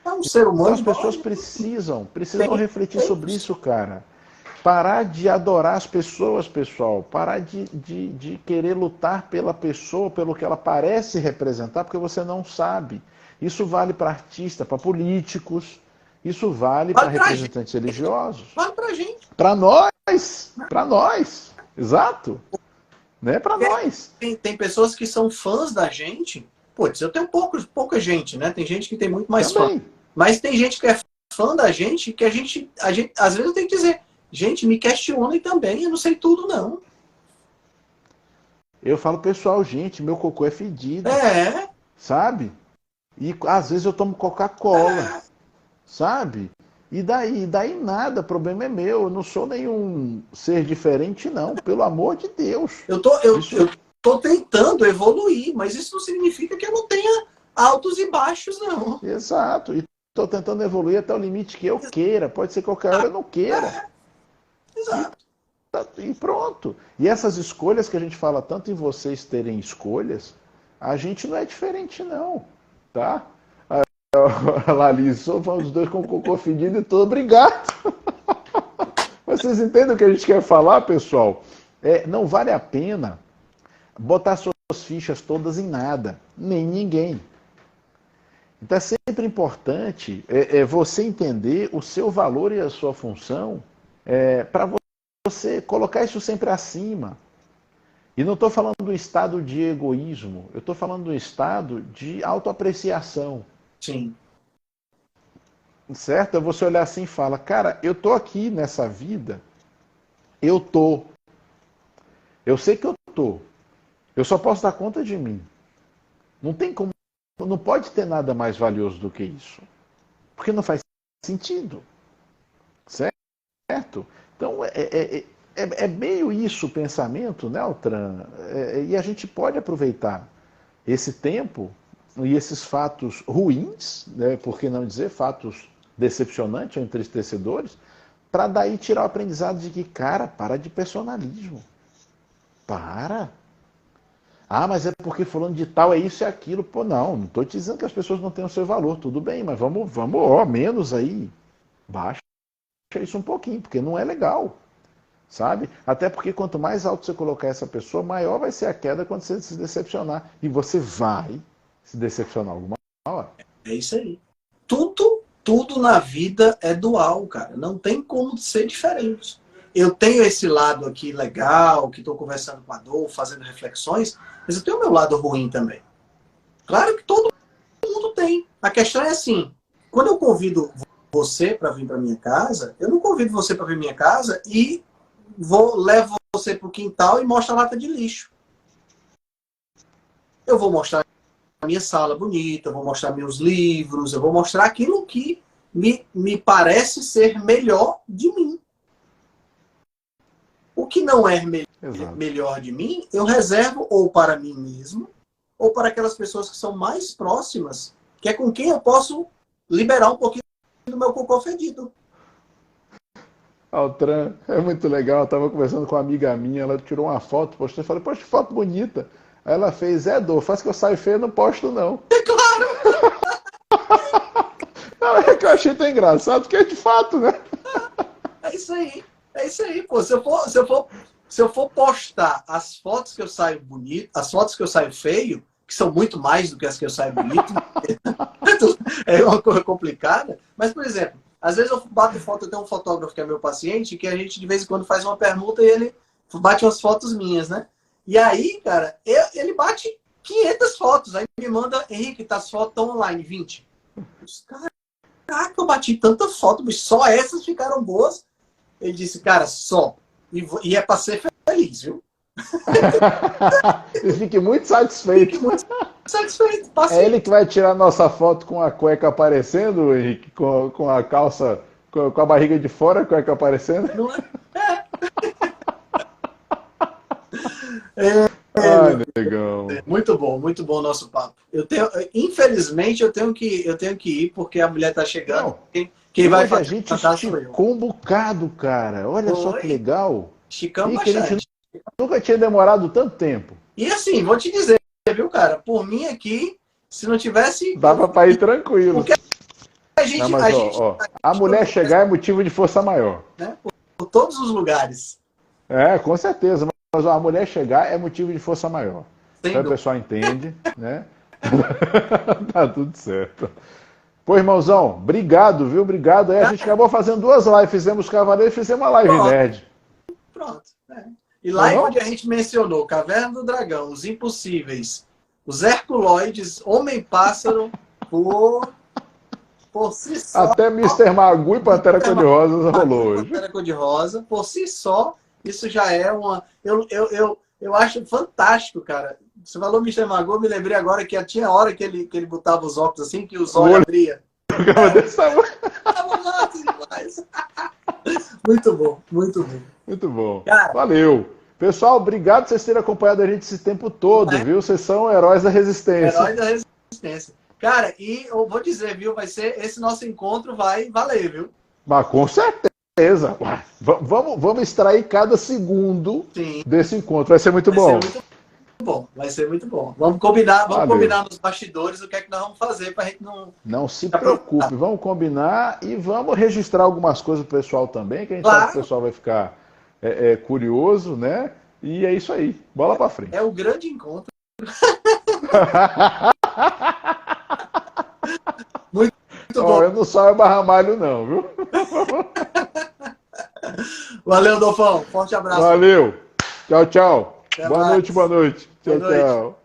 É um ser Então humano as igual a pessoas gente. precisam Tem refletir sobre defeitos. isso, cara. Parar de adorar as pessoas, pessoal. Parar de querer lutar pela pessoa, pelo que ela parece representar, porque você não sabe. Isso vale para artistas, para políticos, isso vale para Vale pra gente. representantes religiosos. Vale pra gente. Para nós, exato, né? Para nós. Tem pessoas que são fãs da gente. Putz, eu tenho pouca gente, né? Tem gente que tem muito mais fã. Também. Mas tem gente que é fã da gente que a gente às vezes eu tenho que dizer, gente, me questionem também, eu não sei tudo, não. Eu falo, pessoal, gente, meu cocô é fedido, É, sabe? E às vezes eu tomo Coca-Cola, sabe? E daí? Daí nada, o problema é meu. Eu não sou nenhum ser diferente, não. Pelo amor de Deus. eu Isso, tô tentando evoluir, mas isso não significa que eu não tenha altos e baixos, não. exato. E estou tentando evoluir até o limite que eu queira. Pode ser que qualquer hora eu não queira. E, Exato. e pronto. E essas escolhas que a gente fala tanto em vocês terem escolhas, a gente não é diferente, não. Tá? A Lalice, somos os dois com cocô fedido e tudo. Obrigado. Vocês entendem o que a gente quer falar, pessoal? Não vale a pena botar suas fichas todas em nada, nem ninguém. Então é sempre importante você entender o seu valor e a sua função para você colocar isso sempre acima. E não estou falando do estado de egoísmo, eu estou falando do estado de autoapreciação. Sim. Certo? É você olhar assim e falar, cara, eu tô aqui nessa vida, eu tô. Eu sei que eu tô. Eu só posso dar conta de mim. Não tem como, não pode ter nada mais valioso do que isso. Porque não faz sentido. Certo? Então, é meio isso o pensamento, né, Altran? E a gente pode aproveitar esse tempo e esses fatos ruins, né, por que não dizer fatos decepcionantes ou entristecedores, para daí tirar o aprendizado de que, cara, para de personalismo. Para. Ah, mas é porque falando de tal é isso e aquilo. Pô, não estou te dizendo que as pessoas não têm o seu valor, tudo bem, mas vamos, ó, menos aí. Baixa isso um pouquinho, porque não é legal. Sabe? Até porque quanto mais alto você colocar essa pessoa, maior vai ser a queda quando você se decepcionar. E você vai se decepcionar alguma hora. É isso aí. Tudo na vida é dual, cara. Não tem como ser diferente. Eu tenho esse lado aqui legal, que estou conversando com a Adolfo, fazendo reflexões, mas eu tenho o meu lado ruim também. Claro que todo mundo tem. A questão é assim, quando eu convido você para vir para minha casa, eu não convido você para vir para minha casa e levo você para o quintal e mostro a lata de lixo. Eu vou mostrar a minha sala bonita, eu vou mostrar meus livros, eu vou mostrar aquilo que me parece ser melhor de mim. O que não é melhor de mim, eu reservo ou para mim mesmo, ou para aquelas pessoas que são mais próximas, que é com quem eu posso liberar um pouquinho do meu cocô fedido. Altran, é muito legal. Eu estava conversando com uma amiga minha, ela tirou uma foto, postou, eu falei, poxa, que foto bonita. Aí ela fez, Dô, faz que eu saio feio, eu não posto não. É claro! Não, é que eu achei tão engraçado, porque é de fato, né? É isso aí. É isso aí, pô. Se eu for postar as fotos que eu saio bonito, as fotos que eu saio feio, que são muito mais do que as que eu saio bonito, é uma coisa complicada. Mas, por exemplo, às vezes eu bato foto, eu tenho um fotógrafo que é meu paciente, que a gente de vez em quando faz uma permuta e ele bate umas fotos minhas, né? E aí, cara, ele bate 500 fotos. Aí me manda, Henrique, tá, as fotos estão online, 20. Caraca, eu bati tanta foto, mas só essas ficaram boas. Ele disse, cara, só. E é pra ser feliz, viu? E fique muito satisfeito. Fique muito satisfeito. É ele que vai tirar nossa foto com a cueca aparecendo, Henrique, com a calça, com a barriga de fora, a cueca aparecendo. Não é? Ai, negão. Muito bom o nosso papo. Infelizmente, eu tenho que ir, porque a mulher tá chegando. Não. Quem vai Hoje a fazer gente sou eu. esticou um bocado, cara. Olha só que legal. Esticamos E que a bastante. gente nunca tinha demorado tanto tempo. E assim, vou te dizer, viu, cara? Por mim aqui, se não tivesse... Dava para ir tranquilo. Porque a gente... Não, mas, a mulher chegar é motivo de força maior. Né? Por todos os lugares. É, com certeza. Mas a mulher chegar é motivo de força maior. Sem Então o pessoal entende, né? Tá tudo certo. Pô, irmãozão, obrigado, viu? Obrigado. Aí a gente acabou fazendo 2 lives. Fizemos Cavaleiro e fizemos uma live nerd. Pronto. E live onde a gente mencionou Caverna do Dragão, Os Impossíveis, Os Herculoides, Homem-Pássaro, por si só... Até Mr. Magoo e Pantera Cor-de-Rosa rolou hoje. Pantera Cor-de-Rosa, por si só, isso já é uma... Eu acho fantástico, cara. Você falou Mr. Magoo, me lembrei agora que tinha hora que ele botava os óculos assim, que os olhos abriam. Muito bom, muito bom. Muito bom. Cara, valeu. Pessoal, obrigado por vocês terem acompanhado a gente esse tempo todo, viu? Vocês são heróis da resistência. Heróis da resistência. Cara, e eu vou dizer, viu? Esse nosso encontro vai valer, viu? Mas com certeza. Vamos extrair cada segundo desse encontro. Vai ser muito bom. Vai ser muito bom. Vamos combinar nos bastidores o que é que nós vamos fazer para a gente não... Não se preocupe, vamos combinar e vamos registrar algumas coisas pro pessoal também, que a gente sabe que o pessoal vai ficar curioso, né? E é isso aí. Bola para frente. É o grande encontro. Muito bom. Eu não saio barramalho não, viu? Valeu, Dolfão. Forte abraço. Valeu. Tchau, tchau. Até boa mais. noite, boa noite. Tchau, Boa noite. tchau.